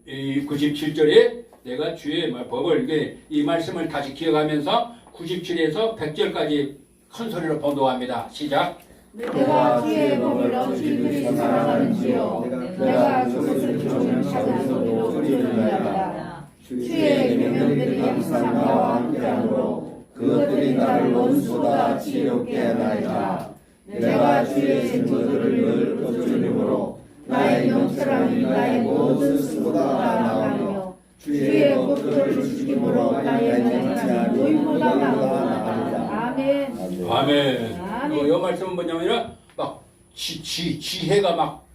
97절에 내가 주의 법을 이 말씀을 다시 기억하면서 97에서 100절까지 큰 소리로 번독합니다. 시작. 내가 주의 법을 어찌 사랑하는지요. 내가 그것을 좋은 작은 소리로 들으리라. 주의 계명들이 항상 나와 함께하므로 그것들이 나를 원수보다 지혜롭게 하나이다. 내가 주의 증거들을 늘 거두림으로 나의 명철함이 나의 모든 수보다 나아가며 주의 법도를 지킴으로 나의 명철함이 노인보다 나아가리라. 아멘. 아멘. 아멘. 이 말씀은 뭐냐면 막 지혜가 막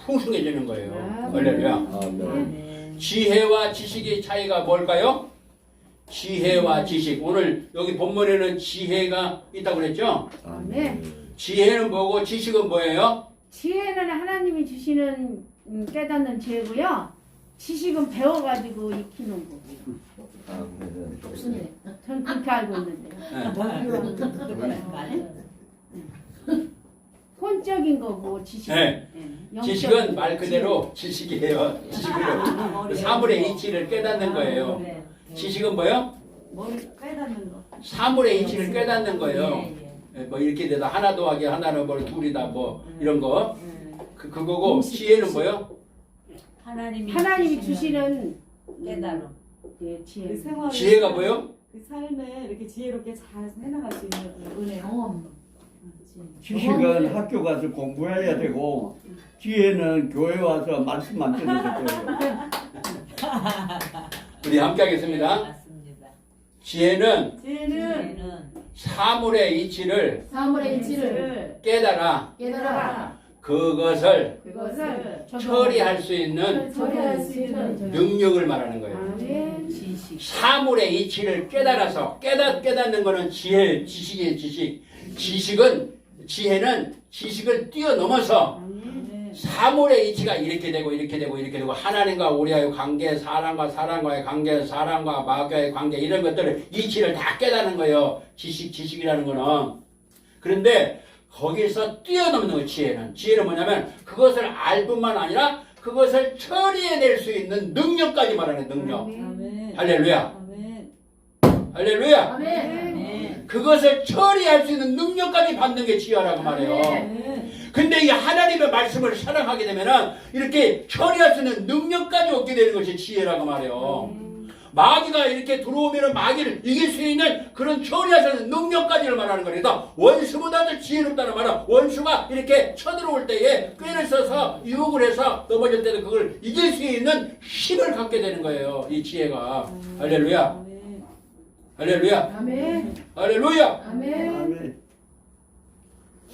풍성해지는 거예요. 할렐루야. 아멘. 지혜와 지식의 차이가 뭘까요? 지혜와 지식. 오늘 여기 본문에는 지혜가 있다고 그랬죠? 아멘. 지혜는 뭐고 지식은 뭐예요? 지혜는 하나님이 주시는 깨닫는 지혜고요. 지식은 배워가지고 익히는 거고요. 아멘. 무슨 일? 전 그렇게 알고 있는데. 혼적인 거고 지식은. 네. 영적인 지식은 거고. 말 그대로 지식이에요. 지식을 사물의 이치를 깨닫는 거예요. 지식은 뭐요? 뭘 깨닫는 거. 사물의 이치를 깨닫는 거예요. 뭐 이렇게 돼서 하나 더하기 하나는 뭐 둘이다 뭐 이런 거 그거고 지혜는 뭐요? 하나님이 주시는 깨달음. 예, 지혜. 그 생활을 지혜가 뭐요? 그 삶에 이렇게 지혜롭게 잘 해나갈 수 있는 그 은혜. 지식은 학교 가서 공부해야 되고 지혜는 교회 와서 말씀만 들으면 돼요. 우리 함께 하겠습니다. 맞습니다. 지혜는 지혜는 사물의 이치를 사물의 이치를 깨달아 깨달아 그것을 그것을 처리할 수 있는 처리할 수 있는 능력을 말하는 거예요. 아멘. 지식. 사물의 이치를 깨달아서 깨닫는 거는 지혜, 지식의 지식. 지혜는 지식을 뛰어넘어서 사물의 이치가 이렇게 되고 하나님과 우리와의 관계, 사람과의 관계, 사람과 마귀와의 관계 이런 것들을 이치를 다 깨닫는 거예요. 지식이라는 거는. 그런데 거기서 뛰어넘는 거예요. 지혜는 뭐냐면 그것을 알 뿐만 아니라 그것을 처리해낼 수 있는 능력까지 말하는 능력. 아멘. 할렐루야. 아멘. 할렐루야. 아멘. 그것을 처리할 수 있는 능력까지 받는 게 지혜라고 말해요. 아멘. 근데 이 하나님의 말씀을 사랑하게 되면은 이렇게 처리할 수 있는 능력까지 얻게 되는 것이 지혜라고 말해요. 마귀가 이렇게 들어오면은 마귀를 이길 수 있는 그런 처리할 수 있는 능력까지를 말하는 거니까 원수보다도 지혜롭다는 말은 원수가 이렇게 쳐들어올 때에 꾀를 써서 유혹을 해서 넘어질 때도 그걸 이길 수 있는 힘을 갖게 되는 거예요. 이 지혜가. 할렐루야. 아멘. 할렐루야. 아멘. 할렐루야. 아멘. 아멘.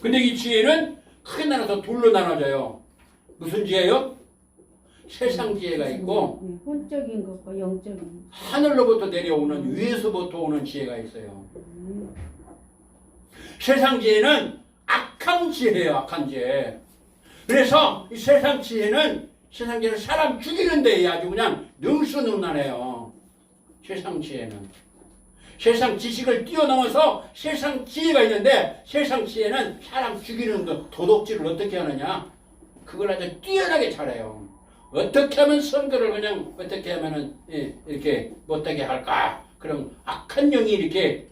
근데 이 지혜는 크게 나눠서 둘로 나눠져요. 무슨 지혜요? 세상 지혜가 있고 혼적인 것과 영적인 것. 하늘로부터 내려오는 위에서부터 오는 지혜가 있어요. 세상 지혜는 악한 지혜예요. 악한 지혜. 그래서 이 세상 지혜는 사람 죽이는 데에 아주 그냥 능수능란해요. 세상 지혜는. 세상 지식을 뛰어넘어서 세상 지혜가 있는데 세상 지혜는 사람 죽이는 그 도둑질을 어떻게 하느냐? 그걸 아주 뛰어나게 잘해요. 어떻게 하면 선거를 그냥 어떻게 하면은 이렇게 못하게 할까? 그럼 악한 영이 이렇게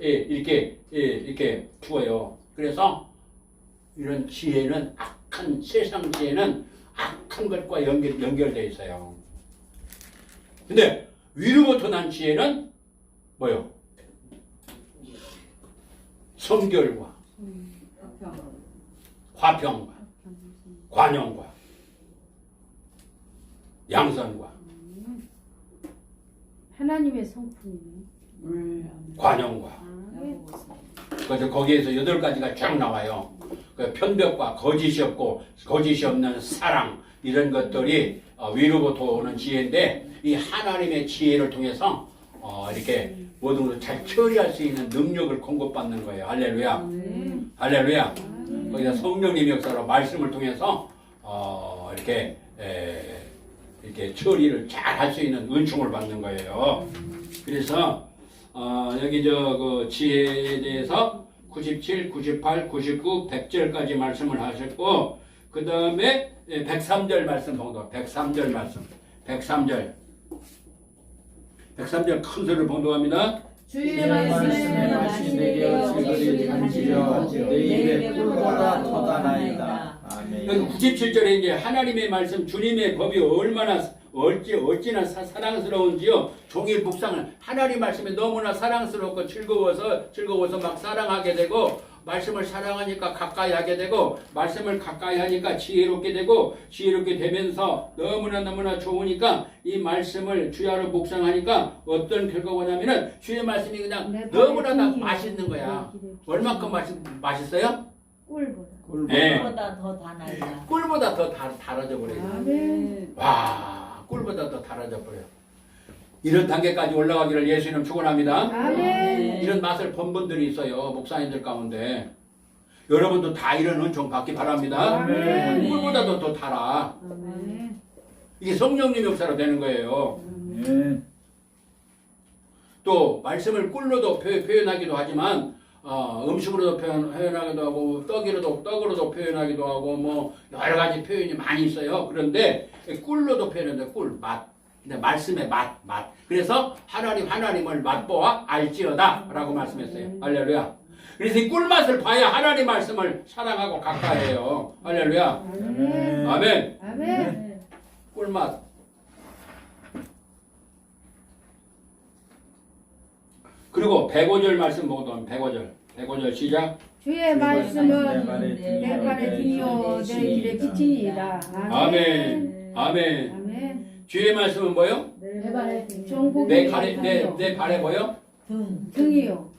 죽어요. 그래서 이런 지혜는 세상 지혜는 악한 것과 연결되어 있어요. 근데 위로부터 난 지혜는 뭐요? 성결과 화평과 관용과 양선과 하나님의 성품이네. 관용과. 그래서 거기에서 8가지가 쫙 나와요. 그 편벽과 거짓이 없고 거짓이 없는 사랑 이런 것들이 위로부터 오는 지혜인데 이 하나님의 지혜를 통해서 이렇게 모든 것을 잘 처리할 수 있는 능력을 공급받는 거예요. 할렐루야. 할렐루야. 거기서 성령님의 역사로 말씀을 통해서 이렇게 처리를 잘 할 수 있는 은총을 받는 거예요. 그래서 여기 그 지혜에 대해서 97, 98, 99, 100절까지 말씀을 하셨고 그 다음에 103절 말씀 봉독. 103절 말씀. 103절 큰 소리를 봉독합니다. 주의 말씀에 마치 내게 질그리 간지려 내 입에 꿀보다 터다나이다. 여기 97절에 이제 하나님의 말씀, 주님의 법이 얼마나 어찌나 사랑스러운지요. 종일 묵상을 하나님 말씀이 너무나 사랑스럽고 즐거워서 막 사랑하게 되고 말씀을 사랑하니까 가까이 하게 되고 말씀을 가까이 하니까 지혜롭게 되고 지혜롭게 되면서 너무나 좋으니까 이 말씀을 주야로 묵상하니까 어떤 결과가 오냐면은 주의 말씀이 그냥 너무나 다 맛있는 거야. 얼만큼 맛있어요? 꿀보다. 네. 꿀보다 더 다나이다. 꿀보다 더 달아져 버려요. 아멘. 와, 꿀보다 더 달아져 버려요. 이런 단계까지 올라가기를 예수님 축원합니다. 아멘. 이런 맛을 본 분들이 있어요. 목사님들 가운데. 여러분도 다 이런 은총 받기 바랍니다. 아멘. 꿀보다도 더 달아. 아멘. 이게 성령님 역사로 되는 거예요. 네. 또 말씀을 꿀로도 표현하기도 하지만 음식으로도 표현하기도 하고 떡으로도 표현하기도 하고 뭐 여러 가지 표현이 많이 있어요. 그런데 꿀로도 표현하는데 꿀, 맛. 근데 말씀의 맛. 그래서 하나님을 맛보아 알지어다 라고 말씀했어요. 할렐루야. 그래서 이 꿀맛을 봐야 하나님 말씀을 사랑하고 가까이 해요. 할렐루야. 아멘. 아멘. 아멘. 꿀맛. 그리고 105절 말씀 보던 105절 시작. 주의 말씀은 내 발의 등이요 내 길의 빛이니이다. 아멘. 아멘. 아멘. 주의 말씀은 뭐요? 내 발에 정복의 내 발에 뭐요? 등이요.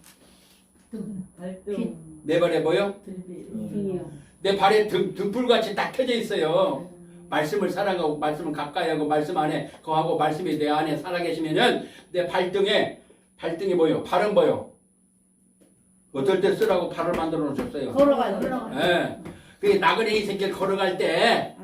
발등. 내 발에 뭐요? 등이요. 내 발에 등불같이 딱 켜져 있어요. 말씀을 사랑하고 말씀을 가까이 하고 말씀 안에 거하고 말씀이 내 안에 살아계시면은 내 발등이 뭐요? 발은 뭐요? 어떨 때 쓰라고 발을 만들어 놓으셨어요. 걸어가요. 예. 그 나그네이 새끼를 걸어갈 때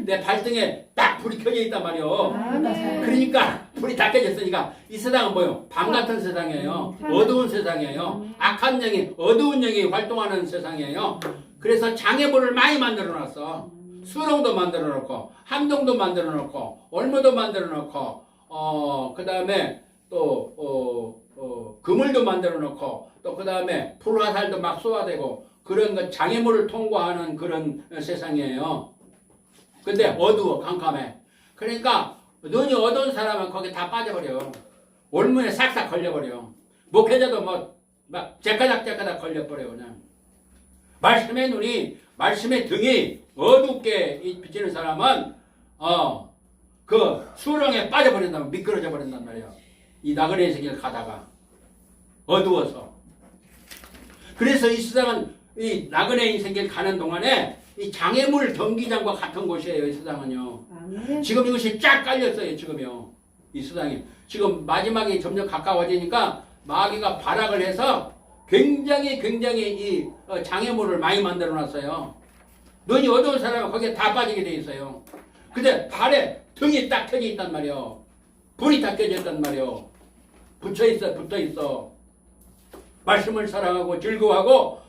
내 발등에 딱 불이 켜져 있단 말이요. 아멘. 그러니까 불이 다 켜졌으니까 이 세상은 뭐요? 밤 같은 세상이에요. 어두운 세상이에요. 악한 영이 어두운 영이 활동하는 세상이에요. 그래서 장애물을 많이 만들어 놨어. 수렁도 만들어 놓고 함동도 만들어 놓고 올무도 만들어 놓고 그 다음에 또 그물도 만들어 놓고 또 그 다음에 불화살도 막 쏘아대고 그런 거 장애물을 통과하는 그런 세상이에요. 근데 어두워 캄캄해. 그러니까 눈이 어두운 사람은 거기 다 빠져버려. 올무에 싹싹 걸려버려. 목회자도 막 제까닥 걸려버려 그냥. 말씀의 눈이 말씀의 등이 어둡게 비치는 사람은 그 수렁에 빠져버린다면 미끄러져 버린단 말이야. 이 나그네의 세계를 가다가 어두워서. 그래서 이 세상은 이 나그네의 세계를 가는 동안에 이 장애물 경기장과 같은 곳이에요. 이 세상은요. 아멘. 지금 이것이 쫙 깔렸어요. 지금요. 이 세상이 지금 마지막이 점점 가까워지니까 마귀가 발악을 해서 굉장히 이 장애물을 많이 만들어 놨어요. 눈이 어두운 사람은 거기에 다 빠지게 돼 있어요. 근데 발에 등이 딱 켜져 있단 말이요. 불이 딱 켜져 있단 말이요. 붙어 있어. 말씀을 사랑하고 즐거워하고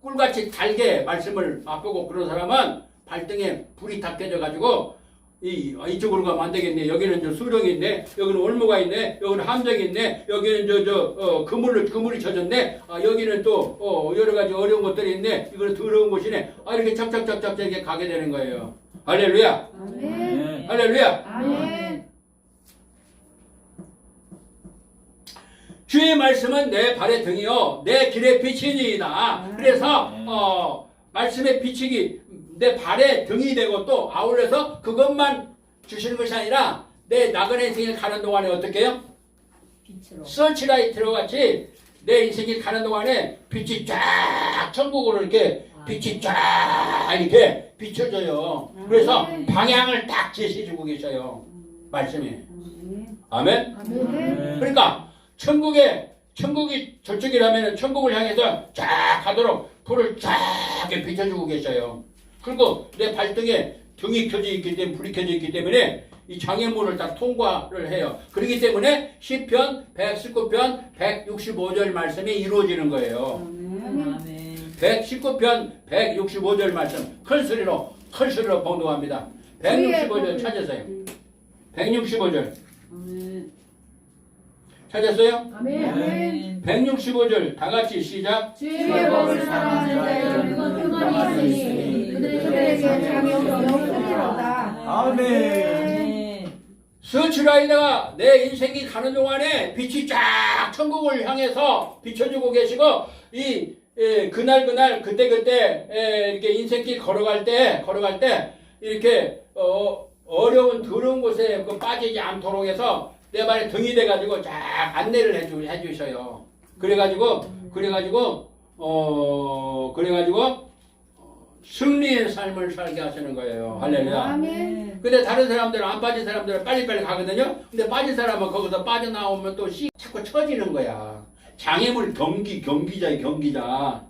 꿀같이 달게 말씀을 맛보고 그런 사람은 발등에 불이 딱 켜져가지고 이쪽으로 가면 안 되겠네. 여기는 저 수령이 있네. 여기는 올무가 있네. 여기는 함정이 있네. 여기는 그물이 쳐졌네. 여기는 또 여러 가지 어려운 것들이 있네. 이거는 더러운 곳이네. 이렇게 척척척척 이렇게 가게 되는 거예요. 할렐루야. 아멘. 할렐루야. 아멘. 주의 말씀은 내 발의 등이요 내 길의 빛이니이다. 그래서 말씀의 빛이 내 발의 등이 되고 또 아울러서 그것만 주시는 것이 아니라 내 나그네 인생을 가는 동안에 어떻게 해요? 빛으로. 서치라이트로 같이 내 인생이 가는 동안에 빛이 쫙 천국으로 이렇게 빛이 쫙 이렇게 비춰져요. 그래서 방향을 딱 제시해주고 계셔요. 말씀이. 아멘? 아멘. 그러니까 천국이 저쪽이라면 천국을 향해서 쫙 가도록 불을 쫙 이렇게 비춰주고 계셔요. 그리고 내 발등에 등이 켜져 있기 때문에 불이 켜져 있기 때문에 이 장애물을 다 통과를 해요. 그렇기 때문에 시편 119편 165절 말씀이 이루어지는 거예요. 119편 165절 말씀 큰 소리로 봉독합니다. 165절 찾으세요. 165절 찾았어요? 아멘. 165절 다 같이 시작. 주의 법을 사랑하는 자에게는 평안이 있으니 그들에게 장애 없으리로다. 아멘. 서치라이다가 내 인생이 가는 동안에 빛이 쫙 천국을 향해서 비춰주고 계시고 그날 그때 이렇게 인생길 걸어갈 때 이렇게 어려운 더러운 곳에 빠지지 않도록 해서 내 발에 등이 돼가지고 쫙 안내를 해주셔요. 그래가지고 승리의 삶을 살게 하시는 거예요. 할렐루야. 아멘. 근데 다른 사람들은 안 빠진 사람들은 빨리빨리 가거든요. 근데 빠진 사람은 거기서 빠져나오면 또 자꾸 처지는 거야. 장애물 경기자.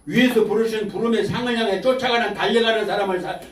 위에서 부르신 부름의 상을 향해 쫓아가는 달려가는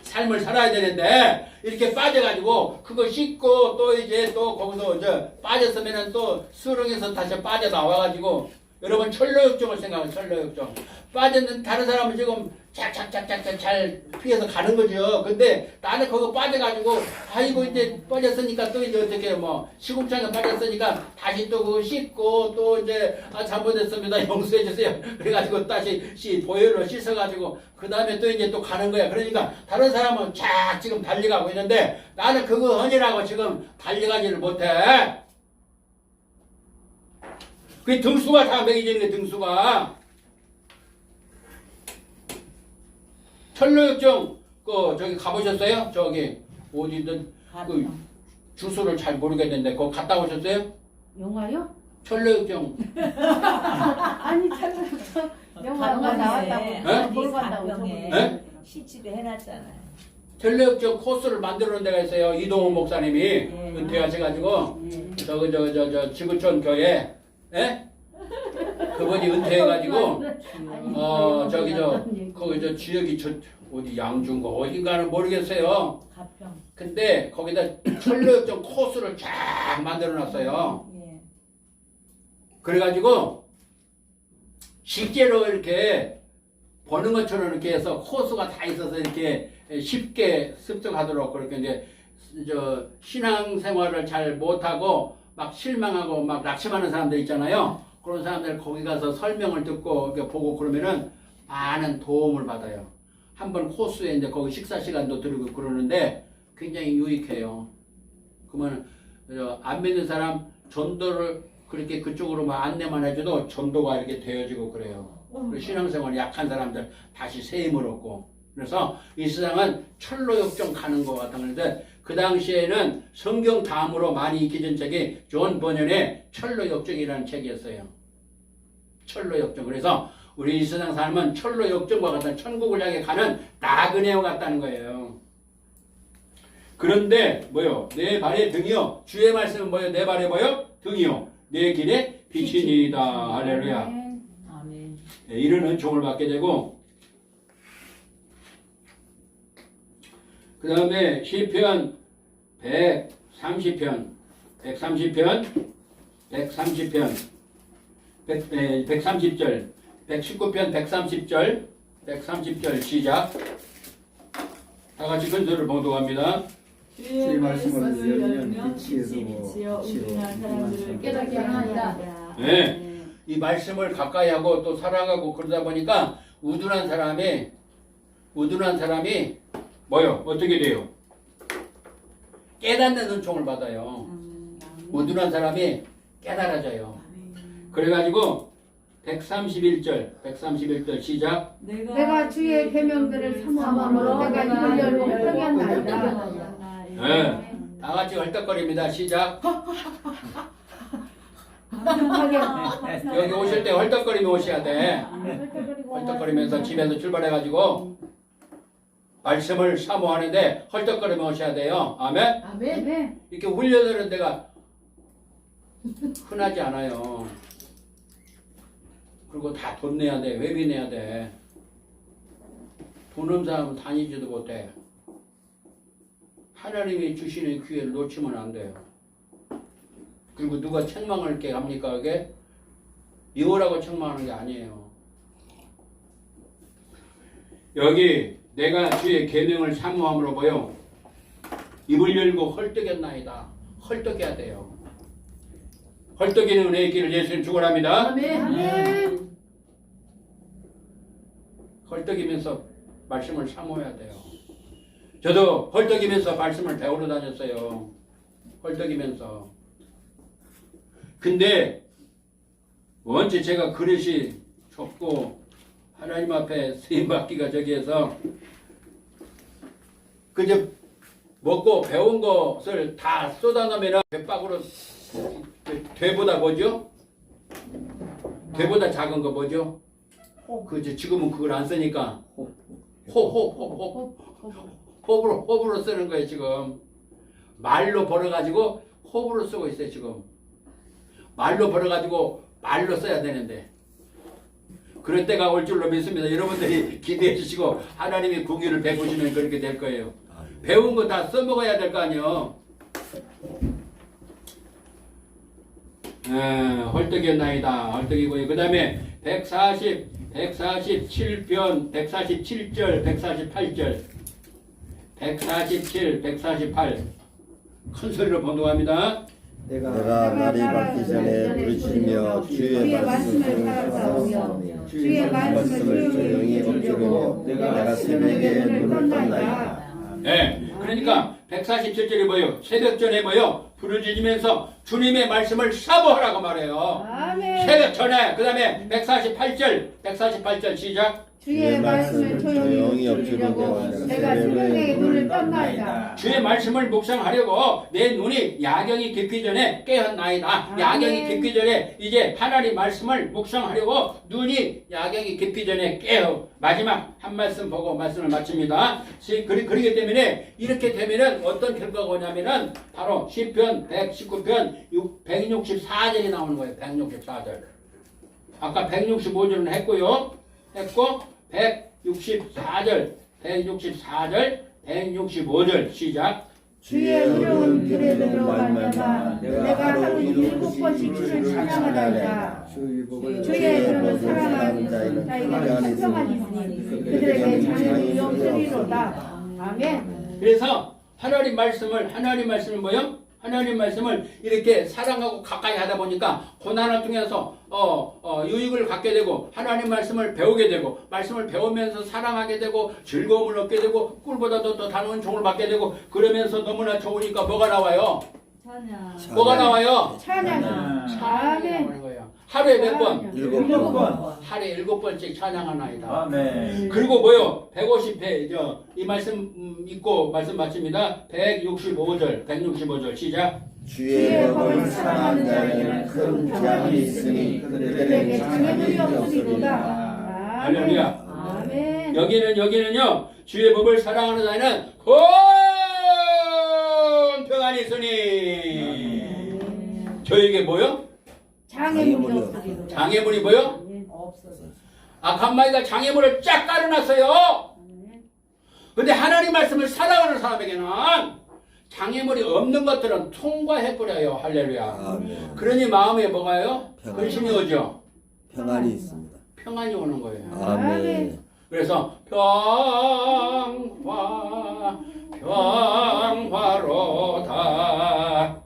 삶을 살아야 되는데 이렇게 빠져가지고 그거 씻고 또 이제 또 거기서 빠졌으면은 또 수렁에서 다시 빠져나와가지고 여러분 철로역정을 생각해요. 철로역정. 빠졌는 다른 사람은 지금 착착착착 잘 피해서 가는 거죠. 근데 나는 거기 빠져가지고 아이고 이제 빠졌으니까 또 이제 어떻게 시궁창에 빠졌으니까 다시 또 그거 씻고 또 이제 잘못했습니다. 용서해 주세요. 그래가지고 다시 보혈로 씻어가지고 그 다음에 또 이제 또 가는 거야. 그러니까 다른 사람은 착 지금 달려가고 있는데 나는 그거 아니라고 지금 달려가지를 못해. 그 등수가 다 매겨지는 게 등수가. 철로역정 저기 가보셨어요? 저기 어디든 그 주소를 잘 모르겠는데 거기 갔다 오셨어요? 영화요? 철로역정. 아니 찾아서 영화 나왔다고 보러 갔다고 네? 시치도 해놨잖아요. 철로역정 코스를 만들어 놓은 데가 있어요. 이동훈 목사님이 은퇴하셔가지고 저 지구촌 교회 그분이 은퇴해가지고 거기 지역이 어디 양주인가 어딘가는 모르겠어요. 가평. 근데 거기다 철로역정 코스를 쫙 만들어놨어요. 예. 그래가지고 실제로 이렇게 보는 것처럼 이렇게 해서 코스가 다 있어서 이렇게 쉽게 습득하도록 그렇게 이제 신앙생활을 잘 못하고 막 실망하고 막 낙심하는 사람들 있잖아요. 그런 사람들 거기 가서 설명을 듣고 이렇게 보고 그러면은 많은 도움을 받아요. 한번 코스에 이제 거기 식사 시간도 들고 그러는데 굉장히 유익해요. 그러면 안 믿는 사람 전도를 그렇게 그쪽으로 막 안내만 해줘도 전도가 이렇게 되어지고 그래요. 그리고 신앙생활이 약한 사람들 다시 새 힘을 얻고. 그래서 이 세상은 철로역정 가는 것 같았는데 그 당시에는 성경 다음으로 많이 익혀진 책이 존 버년의 철로역정이라는 책이었어요. 철로역정. 그래서 우리 이 세상 삶은 철로역정과 같은 천국을 향해 가는 나그네와 같다는 거예요. 그런데 내 발의 등이요. 주의 말씀은 내 발의 등이요. 내 길에 빛이니이다. 할렐루야. 아멘. 네, 이런 은총을 받게 되고 그 다음에 시편 130편 130절 119편 130절 시작. 다 같이 큰 소리를 봉독합니다. 주의 말씀을 열면 빛이 빛이요 우둔한 사람들을 깨닫게 하나이다. 네. 이 말씀을 가까이 하고 또 사랑하고 그러다 보니까 우둔한 사람이 어떻게 돼요? 깨닫는 은총을 받아요. 우둔한 사람이 깨달아져요. 그래가지고 131절 시작. 내가 주의 계명들을 사모함으로 내가 이를 열고 헛되게 한나이다. 네. 다 같이 헐떡거립니다. 시작. 여기 오실 때 헐떡거리며 오셔야 돼. 헐떡거리면서 집에서 출발해가지고 말씀을 사모하는데 헐떡거리며 오셔야 돼요. 아멘. 아멘. 이렇게 훈련하는 데가 흔하지 않아요. 그리고 다 돈 내야 돼. 회비 내야 돼. 돈 없는 사람은 다니지도 못해. 하나님이 주시는 기회를 놓치면 안 돼요. 그리고 누가 책망할 게 합니까? 그게 이거라고 책망하는 게 아니에요. 여기 내가 주의 계명을 사모함으로 보여 입을 열고 헐떡였나이다. 헐떡해야 돼요. 헐떡이는 은혜의 길을 예수님 축원합니다. 아멘. 헐떡이면서 말씀을 사모해야 돼요. 저도 헐떡이면서 말씀을 배우러 다녔어요. 헐떡이면서. 근데 원체 제가 그릇이 좁고 하나님 앞에 쓰임받기가 저기에서 그저 먹고 배운 것을 다 쏟아놓으면 배박으로 되보다 뭐죠? 되보다 작은 거 뭐죠? 그저 지금은 그걸 안 쓰니까 호흡으로 쓰는 거예요. 지금 말로 벌어가지고 호흡으로 쓰고 있어요. 지금 말로 벌어가지고 말로 써야 되는데 그럴 때가 올 줄로 믿습니다. 여러분들이 기대해 주시고 하나님이 궁유를 베푸시면 그렇게 될 거예요. 배운 거 다 써먹어야 될 거 아니에요. 헐떡이었나이다. 헐떡이고요. 그 다음에 147편 147절 148절 147 148 큰 소리로 번독합니다. 내가 날이 밝기 전에 부르짖으며 주의 말씀을 살아가며 주의 말씀을 조용히 엎드리며 내가 새벽에 눈을 떴나이다. 네, 그러니까 147절이 뭐예요? 새벽 전에 뭐예요? 부르짖으면서 주님의 말씀을 사모하라고 말해요. 아멘. 새벽 전에. 그 다음에 148절 시작. 주의 말씀을 조용히 엎드리려고 내가 새벽에 눈을 떴나이다. 주의 말씀을 묵상하려고 내 눈이 야경이 깊기 전에 깨었나이다. 야경이 깊기 전에 이제 하나님 말씀을 묵상하려고 눈이 야경이 깊기 전에 깨어. 마지막 한 말씀 보고 말씀을 마칩니다. 그렇기 때문에 이렇게 되면은 어떤 결과가 오냐면은 바로 시편 119편 164절이 나오는 거예요. 164절. 아까 165절은 했고 164절 165절 시작. 주의 어려운 길에로 말미암아 내가 하루 7번씩 주를 찬양하나이다. 주의 이름을 사랑하는 자에게 찬송하니 그들에게 장애물이 없으리로다. 아멘. 그래서 하나님 말씀을 뭐요? 하나님 말씀을 이렇게 사랑하고 가까이 하다 보니까 고난을 통해서 유익을 갖게 되고 하나님 말씀을 배우게 되고 말씀을 배우면서 사랑하게 되고 즐거움을 얻게 되고 꿀보다도 더 단원 종을 받게 되고 그러면서 너무나 좋으니까 뭐가 나와요? 찬양. 뭐가 나와요? 찬양. 찬양이 아멘. 나오는 거예요. 하루에 몇 번? 7번. 하루에 7번씩 찬양하나이다. 아멘. 그리고 뭐요? 150회 이 말씀 읽고 말씀 마칩니다. 165절 시작. 주의 법을 사랑하는 자에게는 큰 재앙이 있으니 그들에게 장애물이 없으리로다. 할렐루야. 아멘. 여기는요. 주의 법을 사랑하는 자에는 큰 평안이 있으니 저에게 뭐요? 장애물이 없으리로다. 장애물이 뭐요? 없어서. 악한 장애물을 쫙 깔아놨어요. 근데 하나님 말씀을 사랑하는 사람에게는 장애물이 없는 것들은 통과해버려요. 할렐루야. 아멘. 그러니 마음에 뭐가요? 평안. 근심이 오죠. 평안이 있습니다. 평안이 오는 거예요. 아멘. 그래서 평화로다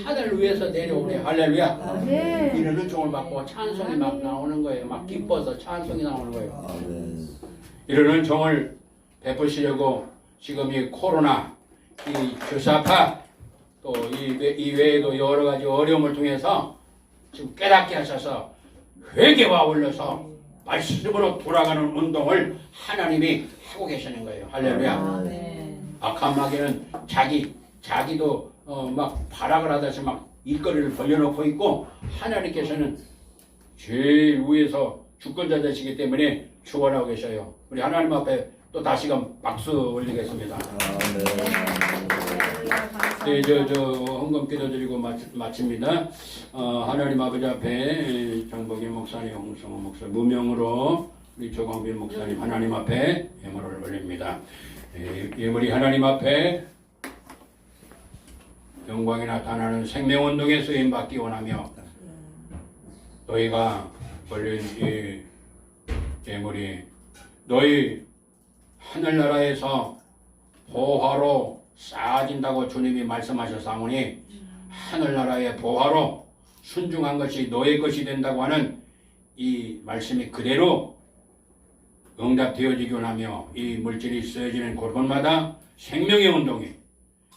하늘 위에서 내려오네. 할렐루야. 아멘. 이르는 종을 받고 찬송이 막 나오는 거예요. 막 기뻐서 찬송이 나오는 거예요. 아멘. 이르는 종을 베푸시려고 지금 이 코로나, 이 주사파, 또 이 외에도 여러 가지 어려움을 통해서 지금 깨닫게 하셔서 회개와 올려서 말씀으로 돌아가는 운동을 하나님이 하고 계시는 거예요. 할렐루야. 아멘. 악한 마귀는 자기도 막 발악을 하다시 막 일거리를 벌려놓고 있고, 하나님께서는 제일 위에서 주권자 되시기 때문에 축원하고 계셔요. 우리 하나님 앞에 또 다시금 박수 올리겠습니다. 네, 헌금 기도드리고 마칩니다. 하나님 아버지 앞에 정복희 목사님, 홍성호 목사, 무명으로 우리 조광빈 목사님 하나님 앞에 예물을 올립니다. 우리 하나님 앞에 영광이 나타나는 생명운동에 쓰임받기 원하며, 너희가 올린 이 예물이 너희 하늘나라에서 보화로 쌓아진다고 주님이 말씀하셨사오니, 하늘나라의 보화로 순종한 것이 너의 것이 된다고 하는 이 말씀이 그대로 응답되어지기 원하며, 이 물질이 쓰여지는 곳곳마다 생명의 운동이,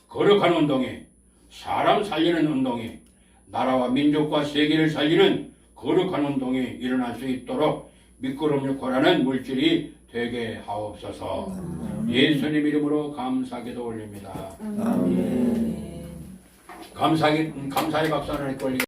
거룩한 운동이, 사람 살리는 운동이, 나라와 민족과 세계를 살리는 거룩한 운동이 일어날 수 있도록 미끄럼유코라는 물질이 되게 하옵소서. 예수님 이름으로 감사기도 올립니다. 감사의 박수 하나님께 올리겠습니다.